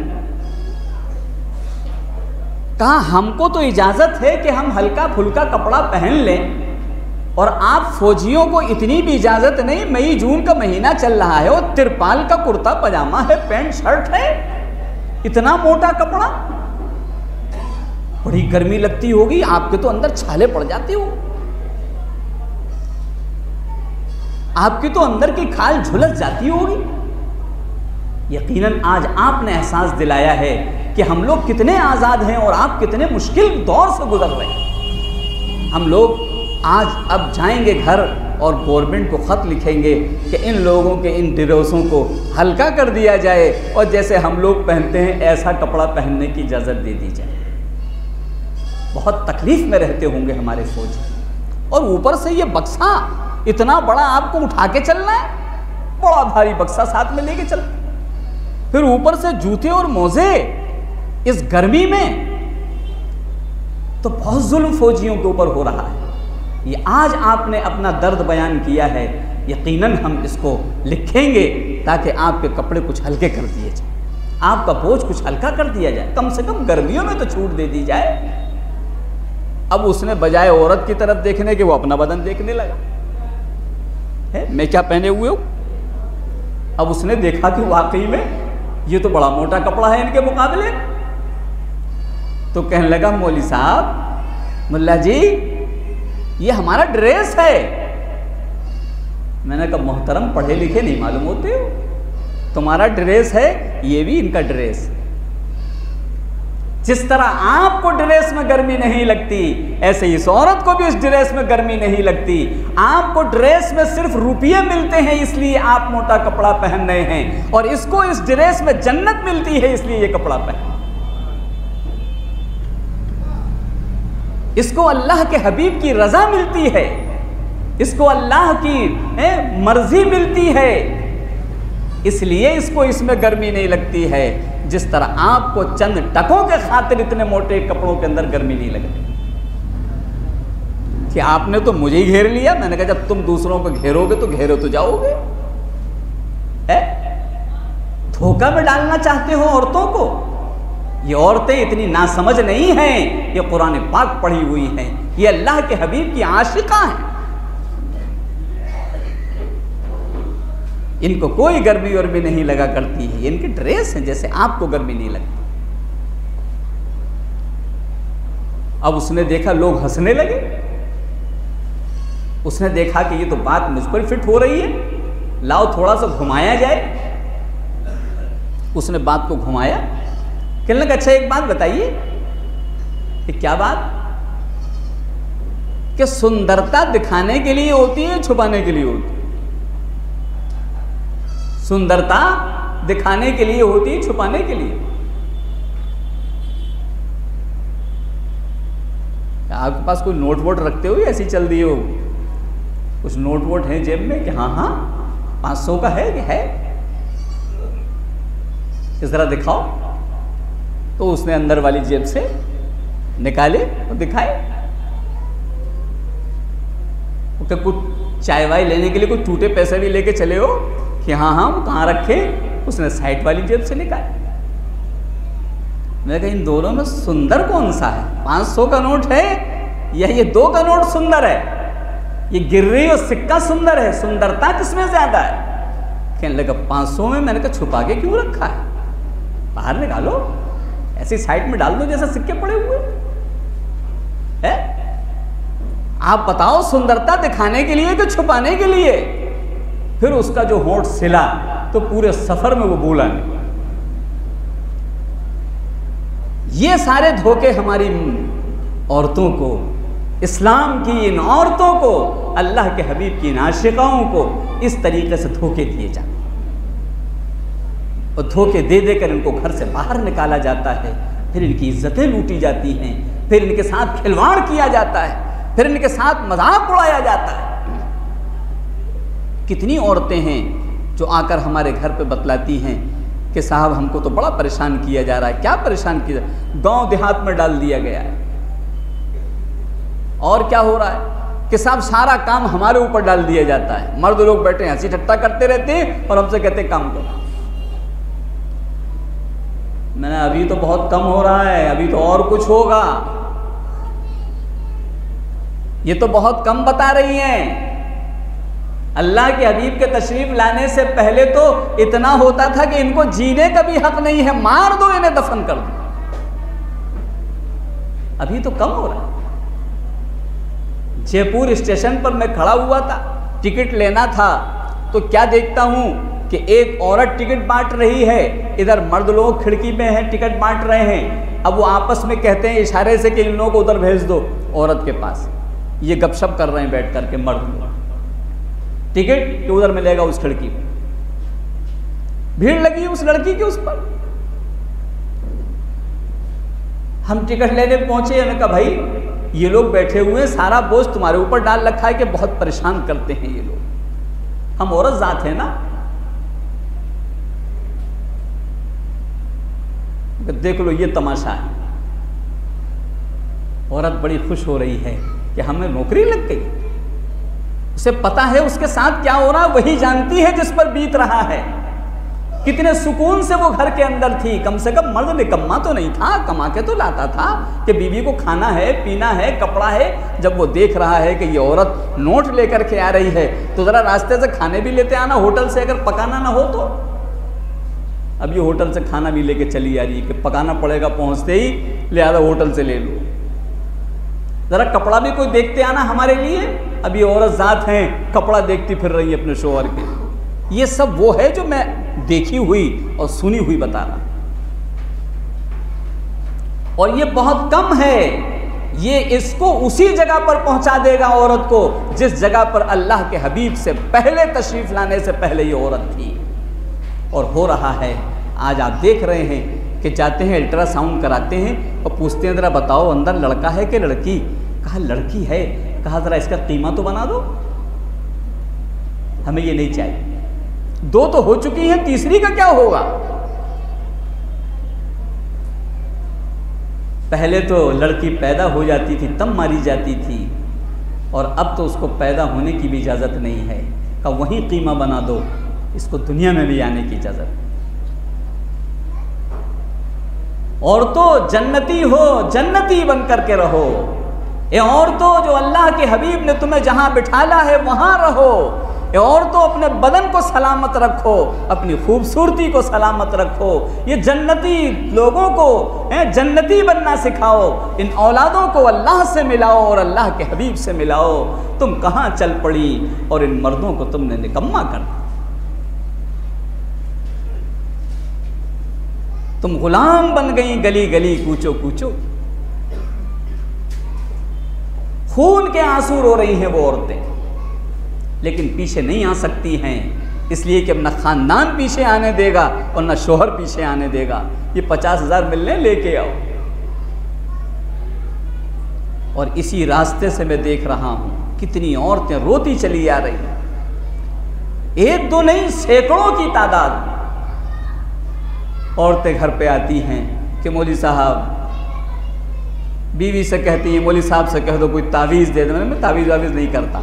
कहा हमको तो इजाजत है कि हम हल्का फुल्का कपड़ा पहन लें, और आप फौजियों को इतनी भी इजाजत नहीं। मई जून का महीना चल रहा है और तिरपाल का कुर्ता पजामा है, पैंट शर्ट है, इतना मोटा कपड़ा, बड़ी गर्मी लगती होगी, आपके तो अंदर छाले पड़ जाती हो, आपकी तो अंदर की खाल झुलस जाती होगी। यकीनन आज आपने एहसास दिलाया है कि हम लोग कितने आज़ाद हैं और आप कितने मुश्किल दौर से गुजर रहे हैं। हम लोग आज अब जाएंगे घर और गवर्नमेंट को ख़त लिखेंगे कि इन लोगों के इन ड्रेसों को हल्का कर दिया जाए और जैसे हम लोग पहनते हैं ऐसा कपड़ा पहनने की इजाज़त दे दी जाए। बहुत तकलीफ़ में रहते होंगे हमारे फौजी, और ऊपर से ये बक्सा इतना बड़ा आपको उठा के चलना है, बड़ा भारी बक्सा साथ में लेके चल, फिर ऊपर से जूते और मोजे इस गर्मी में, तो बहुत जुल्म फौजियों के ऊपर हो रहा है। ये आज आपने अपना दर्द बयान किया है, यकीनन हम इसको लिखेंगे ताकि आपके कपड़े कुछ हल्के कर दिए जाए, आपका बोझ कुछ हल्का कर दिया जाए, कम से कम गर्मियों में तो छूट दे दी जाए। अब उसने बजाय औरत की तरफ देखने के वो अपना बदन देखने लगा है, मैं क्या पहने हुए हूँ। अब उसने देखा कि वाकई में ये तो बड़ा मोटा कपड़ा है इनके मुकाबले, तो कहने लगा मौली साहब, मुल्ला जी ये हमारा ड्रेस है। मैंने कहा मोहतरम पढ़े लिखे नहीं मालूम होते हो, तुम्हारा ड्रेस है, ये भी इनका ड्रेस। जिस तरह आपको ड्रेस में गर्मी नहीं लगती, ऐसे इस औरत को भी इस ड्रेस में गर्मी नहीं लगती। आपको ड्रेस में सिर्फ रुपये मिलते हैं इसलिए आप मोटा कपड़ा पहन रहे हैं, और इसको इस ड्रेस में जन्नत मिलती है इसलिए ये कपड़ा पहन। इसको अल्लाह के हबीब की रजा मिलती है, इसको अल्लाह की मर्जी मिलती है, इसलिए इसको इसमें गर्मी नहीं लगती है। जिस तरह आपको चंद टकों के खातिर इतने मोटे कपड़ों के अंदर गर्मी नहीं लगती कि आपने तो मुझे ही घेर लिया। मैंने कहा जब तुम दूसरों को घेरोगे तो घेरो तो जाओगे, धोखा में डालना चाहते हो औरतों को। ये औरतें इतनी नासमझ नहीं हैं, ये कुरान पाक पढ़ी हुई हैं, ये अल्लाह के हबीब की आशिका हैं। इनको कोई गर्मी वर्मी नहीं लगा करती है, ये इनके ड्रेस हैं, जैसे आपको गर्मी नहीं लगती। अब उसने देखा लोग हंसने लगे, उसने देखा कि ये तो बात मुझ पर फिट हो रही है, लाओ थोड़ा सा घुमाया जाए। उसने बात को घुमाया, कहने लगा अच्छा एक बात बताइए। क्या बात? कि सुंदरता दिखाने के लिए होती है छुपाने के लिए होती है? सुंदरता दिखाने के लिए होती है छुपाने के लिए? आपके पास कोई नोट वोट रखते हो या ऐसी चल दिए हो? कुछ नोट वोट है जेब में कि हाँ हाँ 500 का है कि है, इस तरह दिखाओ। तो उसने अंदर वाली जेब से निकाले और दिखाए। कुछ चाय वाय लेने के लिए कुछ टूटे पैसे भी लेके चले हो कि हाँ हाँ वो कहाँ रखे? उसने साइड वाली जेब से निकाले। मैं कहा इन दोनों में सुंदर कौन सा है? 500 का नोट है या ये 2 का नोट सुंदर है? ये गिर्री और सिक्का सुंदर है, सुंदरता किसमें ज्यादा है? कहने लगा 500 में। मैंने कहा छुपा के क्यों रखा है? बाहर निकालो, ऐसी साइड में डाल दो जैसे सिक्के पड़े हुए है। आप बताओ सुंदरता दिखाने के लिए कि छुपाने के लिए? फिर उसका जो होंठ सिला तो पूरे सफर में वो बोला नहीं। ये सारे धोखे हमारी औरतों को, इस्लाम की इन औरतों को, अल्लाह के हबीब की इन आशिकाओं को इस तरीके से धोखे दिए जाते हैं और धोखे दे देकर इनको घर से बाहर निकाला जाता है। फिर इनकी इज्जतें लूटी जाती हैं, फिर इनके साथ खिलवाड़ किया जाता है, फिर इनके साथ मजाक उड़ाया जाता है। कितनी औरतें हैं जो आकर हमारे घर पे बतलाती हैं कि साहब हमको तो बड़ा परेशान किया जा रहा है। क्या परेशान किया? गांव देहात में डाल दिया गया है। और क्या हो रहा है कि साहब सारा काम हमारे ऊपर डाल दिया जाता है। मर्द लोग बैठे हैं हंसी ठट्टा करते रहते हैं और हमसे कहते हैं काम करो। मैंने अभी तो बहुत कम हो रहा है, अभी तो और कुछ होगा। ये तो बहुत कम बता रही हैं। अल्लाह के हबीब के तशरीफ लाने से पहले तो इतना होता था कि इनको जीने का भी हक नहीं है, मार दो इन्हें, दफन कर दो। अभी तो कम हो रहा है। जयपुर स्टेशन पर मैं खड़ा हुआ था, टिकट लेना था, तो क्या देखता हूं कि एक औरत टिकट बांट रही है, इधर मर्द लोग खिड़की में हैं टिकट बांट रहे हैं। अब वो आपस में कहते हैं इशारे से कि इन लोगों को उधर भेज दो औरत के पास। ये गपशप कर रहे हैं बैठ करके मर्द लोग, टिकट कि उधर मिलेगा उस खिड़की में। भीड़ लगी उस लड़की के उस पर। हम टिकट लेने पहुंचे, हमने कहा भाई ये लोग बैठे हुए हैं, सारा बोझ तुम्हारे ऊपर डाल रखा है कि बहुत परेशान करते हैं ये लोग, हम औरत जात है ना। देख लो ये तमाशा है। औरत बड़ी खुश हो रही है कि हमें नौकरी लग गई। उसे पता है उसके साथ क्या हो रहा, वही जानती है जिस पर बीत रहा है। कितने सुकून से वो घर के अंदर थी, कम से कम मर्द निकम्मा तो नहीं था, कमा के तो लाता था कि बीवी को खाना है, पीना है, कपड़ा है। जब वो देख रहा है कि ये औरत नोट लेकर के आ रही है तो जरा रास्ते से खाने भी लेते आना, होटल से अगर पकाना ना हो तो। अब ये होटल से खाना भी लेके चली आ रही है कि पकाना पड़ेगा पहुंचते ही, लिहाजा होटल से ले लो। जरा कपड़ा भी कोई देखते आना हमारे लिए। अब ये औरत जात हैं, कपड़ा देखती फिर रही है अपने शोहर के। ये सब वो है जो मैं देखी हुई और सुनी हुई बता रहा। और ये बहुत कम है, ये इसको उसी जगह पर पहुंचा देगा औरत को जिस जगह पर अल्लाह के हबीब से पहले तशरीफ लाने से पहले ये औरत थी। और हो रहा है आज आप देख रहे हैं कि जाते हैं अल्ट्रासाउंड कराते हैं और पूछते हैं ज़रा बताओ अंदर लड़का है कि लड़की। कहा लड़की है। कहा ज़रा इसका कीमा तो बना दो, हमें ये नहीं चाहिए। दो तो हो चुकी हैं, तीसरी का क्या होगा। पहले तो लड़की पैदा हो जाती थी तब मारी जाती थी, और अब तो उसको पैदा होने की भी इजाज़त नहीं है। कहा वहीं कीमा बना दो, इसको दुनिया में भी आने की इजाज़त। और तो जन्नती हो, जन्नती बन करके रहो। ये औरतों जो अल्लाह के हबीब ने तुम्हें जहां बिठाला है वहां रहो। ये औरतों अपने बदन को सलामत रखो, अपनी खूबसूरती को सलामत रखो। ये जन्नती लोगों को जन्नती बनना सिखाओ। इन औलादों को अल्लाह से मिलाओ और अल्लाह के हबीब से मिलाओ। तुम कहां चल पड़ी और इन मर्दों को तुमने निकम्मा कर दिया। तुम गुलाम बन गई, गली गली कूचो कूचो। खून के आंसू रो रही हैं वो औरतें, लेकिन पीछे नहीं आ सकती हैं, इसलिए कि अब न खानदान पीछे आने देगा और न शोहर पीछे आने देगा। ये 50,000 मिलने लेके आओ। और इसी रास्ते से मैं देख रहा हूं कितनी औरतें रोती चली आ रही हैं। एक दो नहीं, सैकड़ों की तादाद औरतें घर पे आती हैं कि मौली साहब, बीवी से कहती हैं मौली साहब से कह दो कोई तावीज़ दे दो। मैं तावीज़ वावीज़ नहीं करता।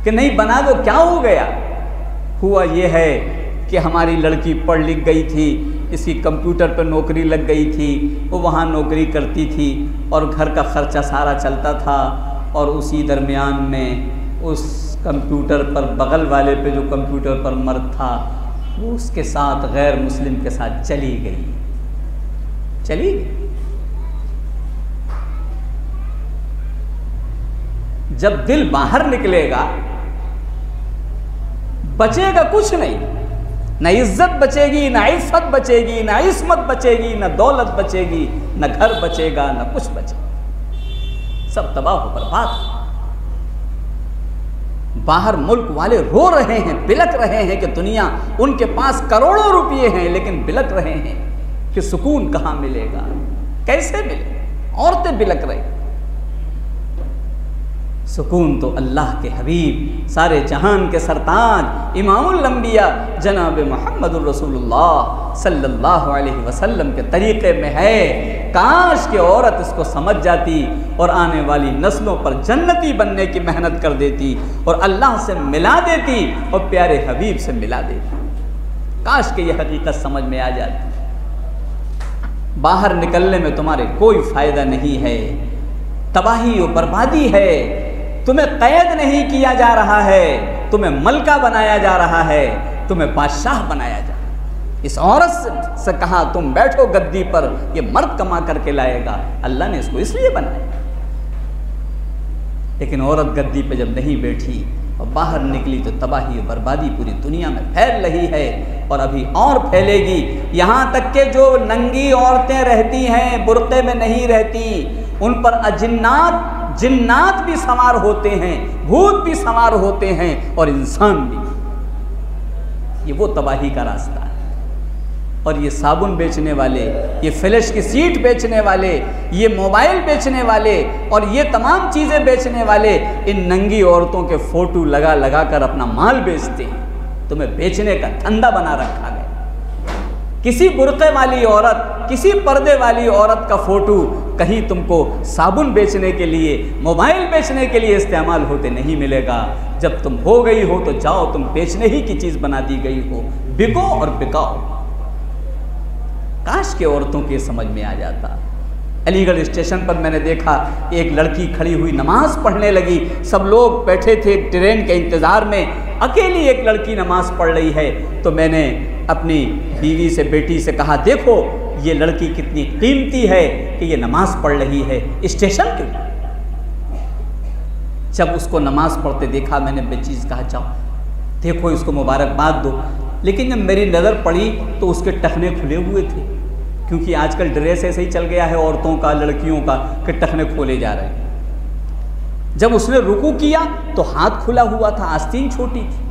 कि नहीं बना दो, क्या हो गया। हुआ ये है कि हमारी लड़की पढ़ लिख गई थी, इसकी कंप्यूटर पर नौकरी लग गई थी, वो वहाँ नौकरी करती थी और घर का ख़र्चा सारा चलता था। और उसी दरमियान में उस कंप्यूटर पर बगल वाले पे जो कंप्यूटर पर मर्द था वो उसके साथ गैर मुस्लिम के साथ चली गई। जब दिल बाहर निकलेगा बचेगा कुछ नहीं, न इज्जत बचेगी, न इफ़्फ़त बचेगी, न इस्मत बचेगी, न दौलत बचेगी, न घर बचेगा, न कुछ बचेगा। सब तबाह हो बर्बाद। बाहर मुल्क वाले रो रहे हैं, बिलक रहे हैं कि दुनिया उनके पास करोड़ों रुपये हैं, लेकिन बिलक रहे हैं कि सुकून कहाँ मिलेगा, कैसे मिले। औरतें बिलक रही। सुकून तो अल्लाह के हबीब, सारे जहान के सरताज, इमामुल अंबिया जनाब मोहम्मदुर रसूलुल्लाह सल्लल्लाहु अलैहि वसल्लम के तरीक़े में है। काश कि औरत इसको समझ जाती और आने वाली नस्लों पर जन्नती बनने की मेहनत कर देती और अल्लाह से मिला देती और प्यारे हबीब से मिला देती। काश कि यह हकीकत समझ में आ जाती। बाहर निकलने में तुम्हारे कोई फ़ायदा नहीं है, तबाही और बर्बादी है। तुम्हें कैद नहीं किया जा रहा है, तुम्हें मलका बनाया जा रहा है, तुम्हें बादशाह बनाया जा रहा है। इस औरत से कहा तुम बैठो गद्दी पर, ये मर्द कमा करके लाएगा। अल्लाह ने इसको इसलिए बनाया। लेकिन औरत गद्दी पे जब नहीं बैठी और बाहर निकली तो तबाही और बर्बादी पूरी दुनिया में फैल रही है और अभी और फैलेगी। यहाँ तक के जो नंगी औरतें रहती हैं, बुर्क़े में नहीं रहती, उन पर जिन्नात भी सवार होते हैं, भूत भी सवार होते हैं और इंसान भी। ये वो तबाही का रास्ता है। और ये साबुन बेचने वाले, ये फ्लैश की सीट बेचने वाले, ये मोबाइल बेचने वाले और ये तमाम चीज़ें बेचने वाले इन नंगी औरतों के फ़ोटो लगा लगा कर अपना माल बेचते हैं। तुम्हें बेचने का धंधा बना रखा गया। किसी बुर्क़े वाली औरत, किसी पर्दे वाली औरत का फ़ोटो कहीं तुमको साबुन बेचने के लिए, मोबाइल बेचने के लिए इस्तेमाल होते नहीं मिलेगा। जब तुम हो गई हो तो जाओ, तुम बेचने ही की चीज़ बना दी गई हो, बिको और बिकाओ। काश के औरतों के समझ में आ जाता। अलीगढ़ स्टेशन पर मैंने देखा एक लड़की खड़ी हुई नमाज़ पढ़ने लगी। सब लोग बैठे थे ट्रेन के इंतज़ार में, अकेली एक लड़की नमाज़ पढ़ रही है। तो मैंने अपनी बीवी से, बेटी से कहा, देखो ये लड़की कितनी कीमती है कि ये नमाज़ पढ़ रही है स्टेशन के। जब उसको नमाज़ पढ़ते देखा, मैंने बेटी से कहा, जाओ देखो इसको मुबारकबाद दो। लेकिन जब मेरी नज़र पड़ी तो उसके टखने खुले हुए थे, क्योंकि आजकल ड्रेस ऐसे ही चल गया है औरतों का, लड़कियों का, कि टखने खोले जा रहे हैं। जब उसने रुकू किया तो हाथ खुला हुआ था, आस्तीन छोटी थी।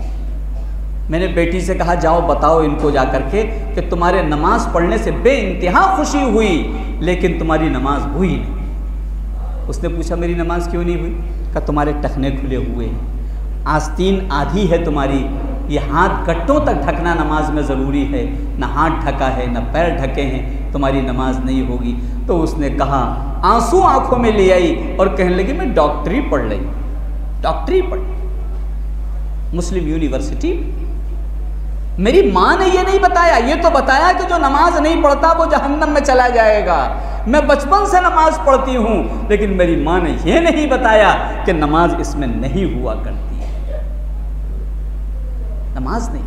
मैंने बेटी से कहा, जाओ बताओ इनको जा कर के कि तुम्हारे नमाज पढ़ने से बेइंतहा खुशी हुई, लेकिन तुम्हारी नमाज हुई नहीं। उसने पूछा, मेरी नमाज क्यों नहीं हुई? कहा, तुम्हारे टखने खुले हुए हैं, आस्तीन आधी है तुम्हारी, ये हाथ गट्टों तक ढकना नमाज में ज़रूरी है, ना हाथ ढका है ना पैर ढके हैं, तुम्हारी नमाज नहीं होगी। तो उसने कहा, आंसू आंखों में ले आई और कहने लगी, मैं डॉक्टरी पढ़ रही, डॉक्टरी पढ़, मुस्लिम यूनिवर्सिटी। मेरी माँ ने ये नहीं बताया, ये तो बताया कि जो नमाज नहीं पढ़ता वो जहन्नम में चला जाएगा। मैं बचपन से नमाज पढ़ती हूँ, लेकिन मेरी माँ ने ये नहीं बताया कि नमाज इसमें नहीं हुआ करती है, नमाज नहीं।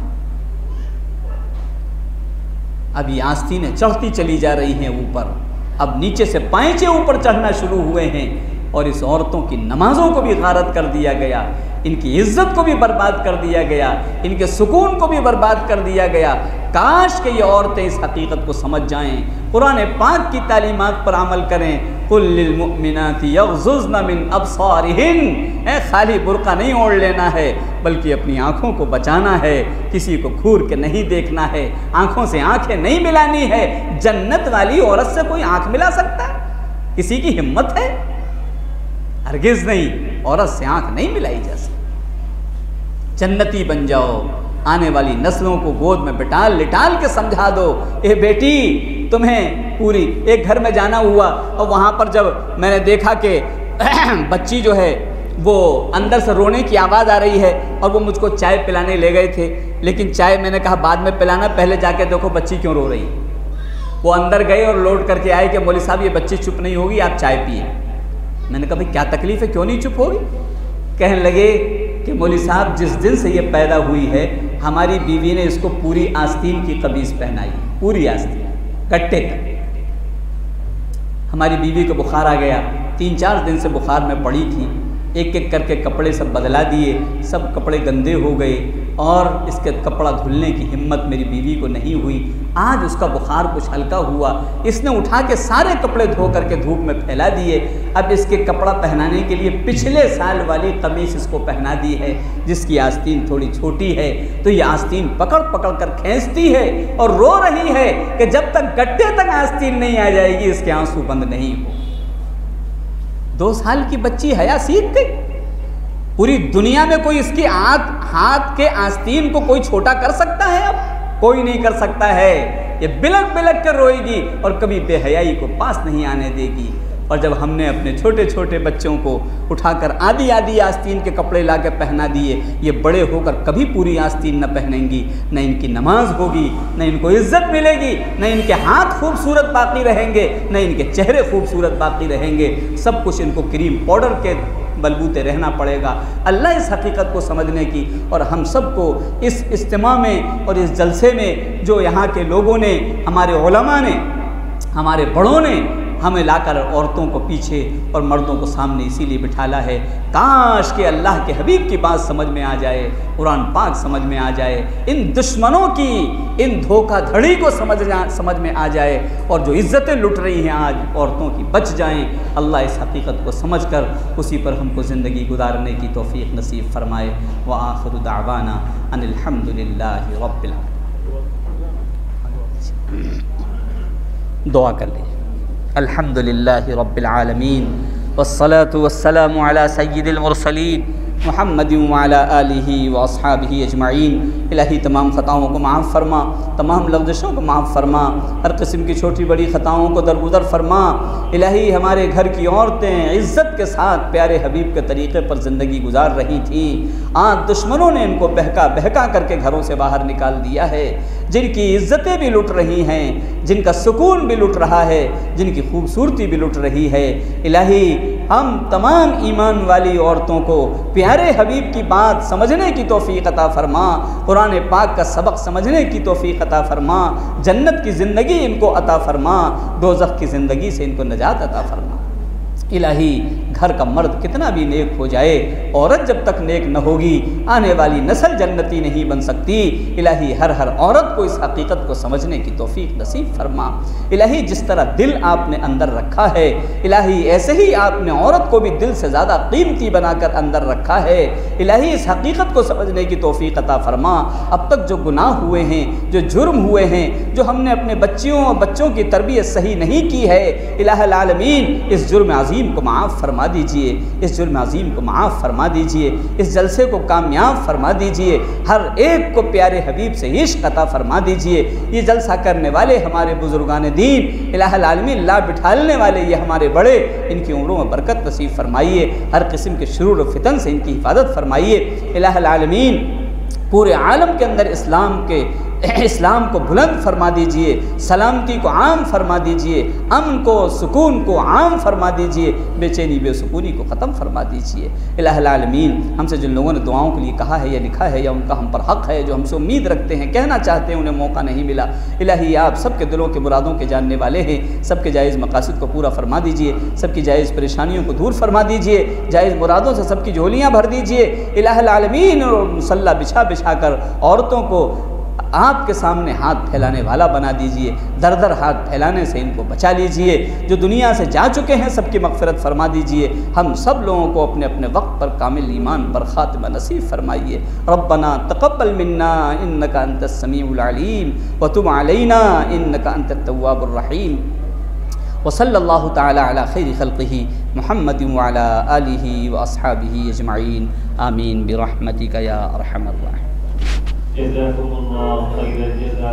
अब ये आस्तीनें चढ़ती चली जा रही हैं ऊपर, अब नीचे से पांचे ऊपर चढ़ना शुरू हुए हैं और इस औरतों की नमाजों को भी गारत कर दिया गया, इनकी इज्जत को भी बर्बाद कर दिया गया, इनके सुकून को भी बर्बाद कर दिया गया। काश कि ये औरतें इस हकीकत को समझ जाएं, कुरान पाक की तालीमात पर अमल करें। कुल लिल मुमिनाति यग़ज़ुज़्न मिन अब्सारिहिन, खाली बुर्का नहीं ओढ़ लेना है, बल्कि अपनी आँखों को बचाना है, किसी को घूर के नहीं देखना है, आँखों से आँखें नहीं मिलानी है। जन्नत वाली औरत से कोई आँख मिला सकता है? किसी की हिम्मत है? हरगिज़ नहीं, औरत से आँख नहीं मिलाई जा सकती। जन्नती बन जाओ, आने वाली नस्लों को गोद में बिठाल लिटाल के समझा दो, ए बेटी तुम्हें पूरी। एक घर में जाना हुआ और वहाँ पर जब मैंने देखा कि बच्ची जो है वो अंदर से रोने की आवाज़ आ रही है और वो मुझको चाय पिलाने ले गए थे, लेकिन चाय मैंने कहा बाद में पिलाना, पहले जाके देखो बच्ची क्यों रो रही है। वो अंदर गए और लौट करके आए कि मौलवी साहब ये बच्ची चुप नहीं होगी, आप चाय पिए। मैंने कहा भाई क्या तकलीफ़ है, क्यों नहीं चुप होगी? कहने लगे कि मौलवी साहब जिस दिन से ये पैदा हुई है हमारी बीवी ने इसको पूरी आस्तीन की कमीज़ पहनाई, पूरी आस्तीन कट्टे तक। हमारी बीवी को बुखार आ गया, 3-4 दिन से बुखार में पड़ी थी, एक एक करके कपड़े सब बदला दिए, सब कपड़े गंदे हो गए और इसके कपड़ा धुलने की हिम्मत मेरी बीवी को नहीं हुई। आज उसका बुखार कुछ हल्का हुआ, इसने उठा के सारे कपड़े धो करके धूप में फैला दिए। अब इसके कपड़ा पहनाने के लिए पिछले साल वाली कमीज इसको पहना दी है, जिसकी आस्तीन थोड़ी छोटी है। तो ये आस्तीन पकड़ पकड़ कर खींचती है और रो रही है कि जब तक गट्टे तक आस्तीन नहीं आ जाएगी इसके आंसू बंद नहीं हो। 2 साल की बच्ची हया सीख गई। पूरी दुनिया में कोई इसकी हाथ के आस्तीन को कोई छोटा कर सकता है? अब कोई नहीं कर सकता है। ये बिलक बिलक कर रोएगी और कभी बेहयाई को पास नहीं आने देगी। और जब हमने अपने छोटे छोटे बच्चों को उठाकर आधी आधी आस्तीन के कपड़े ला के पहना दिए, ये बड़े होकर कभी पूरी आस्तीन न पहनेंगी, न इनकी नमाज होगी, न इनको इज्जत मिलेगी, न इनके हाथ खूबसूरत बाकी रहेंगे, न इनके चेहरे खूबसूरत बाकी रहेंगे। सब कुछ इनको क्रीम पाउडर के बलबूते रहना पड़ेगा। अल्लाह इस हकीकत को समझने की और हम सबको इस इज्तिमा में और इस जलसे में जो यहाँ के लोगों ने, हमारे उलमा ने, हमारे बड़ों ने हमें लाकर औरतों को पीछे और मर्दों को सामने इसीलिए बिठाला है। काश कि अल्लाह के हबीब की बात समझ में आ जाए, कुरान पाक समझ में आ जाए, इन दुश्मनों की इन धोखाधड़ी को समझ में आ जाए, और जो इज़्ज़तें लुट रही हैं आज औरतों की बच जाएं। अल्लाह इस हकीकत को समझकर उसी पर हमको ज़िंदगी गुजारने की तौफ़ीक़ नसीब फरमाए। व आखिरु दावाना अनिल हम्दुलिल्लाहि रब्बिल आलमीन। दुआ कर लीजिए। अल्हम्दुलिल्लाहि रब्बिल आलमीन वस्सलातु वस्सलामु अला सय्यिदिल मुरसलीन मुहम्मदिन व अला आलिहि व अस्हाबिहि अजमाइन। इलाही तमाम ख़ताओं को माफ़ फरमा, तमाम लग़ज़शों को माफ़ फरमा, हर किस्म की छोटी बड़ी ख़ताओं को दरगुदर फरमा। इलाही हमारे घर की औरतें इज़्ज़त के साथ प्यारे हबीब के तरीक़े पर ज़िंदगी गुजार रही थीं, आज दुश्मनों ने इनको बहका बहका करके घरों से बाहर निकाल दिया है। जिनकी इज़्ज़तें भी लुट रही हैं, जिनका सुकून भी लुट रहा है, जिनकी खूबसूरती भी लुट रही है। इलाही हम तमाम ईमान वाली औरतों को प्यारे हबीब की बात समझने की तौफ़ीक़ अता फ़रमा, कुरान पाक का सबक समझने की तौफ़ीक़ अता फ़रमा, जन्नत की ज़िंदगी इनको अता फ़रमा, दोज़ख की ज़िंदगी से इनको नजात अता फ़रमा। इलाही घर का मर्द कितना भी नेक हो जाए, औरत जब तक नेक न होगी आने वाली नस्ल जन्नती नहीं बन सकती। इलाही हर हर औरत को इस हकीकत को समझने की तौफ़ीक़ नसीब फरमा। इलाही जिस तरह दिल आपने अंदर रखा है, इलाही ऐसे ही आपने औरत को भी दिल से ज़्यादा कीमती बनाकर अंदर रखा है। इलाही इस हकीकत को समझने की तौफ़ीक़ अता फ़रमा। अब तक जो गुनाह हुए हैं, जो जुर्म हुए हैं, जो हमने अपने बच्चों की तरबियत सही नहीं की है, इलाहुल आलमीन इस जुर्म अज़ीम को माफ़ फरमा दीजिए, इस जुर्म अज़ीम को माफ़ फरमा दीजिए, इस जलसे को कामयाब फरमा दीजिए, हर एक को प्यारे हबीब से इश्क़ अता फरमा दीजिए। ये जलसा करने वाले हमारे बुज़ुर्गान दीन, इलाहुल आलमीन ला बिठालने वाले ये हमारे बड़े, इनकी उम्रों में बरकत नसीब फरमाइए, हर किस्म के शुरूर व फितन से इनकी हिफाजत फरमाइए। इलाहुल आलमीन पूरे आलम के अंदर इस्लाम को बुलंद फरमा दीजिए, सलामती को आम फरमा दीजिए, अमन को सुकून को आम फरमा दीजिए, बेचैनी बेसुकूनी को ख़त्म फरमा दीजिए। इलाहुल आलमीन हमसे जिन लोगों ने दुआओं के लिए कहा है या लिखा है, या उनका हम पर हक़ है, जो हमसे उम्मीद रखते हैं, कहना चाहते हैं, उन्हें मौका नहीं मिला, इलाही आप सबके दिलों के मुरादों के जानने वाले हैं, सबके जायज़ मकासद को पूरा फरमा दीजिए, सबकी जायज़ परेशानियों को दूर फरमा दीजिए, जायज़ मुरादों से सबकी झोलियाँ भर दीजिए। इलाहुल आलमीन और मुसल्ला बिछा बिछा कर औरतों को आपके सामने हाथ फैलाने वाला बना दीजिए, दर दर हाथ फैलाने से इनको बचा लीजिए। जो दुनिया से जा चुके हैं सबकी मग़फ़िरत फरमा दीजिए। हम सब लोगों को अपने अपने वक्त पर कामिल ईमान पर ख़ातिमा नसीब फरमाइए। रब्बना तक़ब्बल मिन्ना इन्नका अंतस समीउल अलीम व तुब अलैना इन्नका अंतत तव्वाबुर रहीम। व सल्लल्लाहु तआला अला खैरि खल्क़िही मुहम्मदिन व अला आलिहि व अस्हाबिहि अजमईन। आमीन बिरहमतिका या अरहमर राहिमीन। जज़ाकुमुल्लाहु खैरल जज़ा।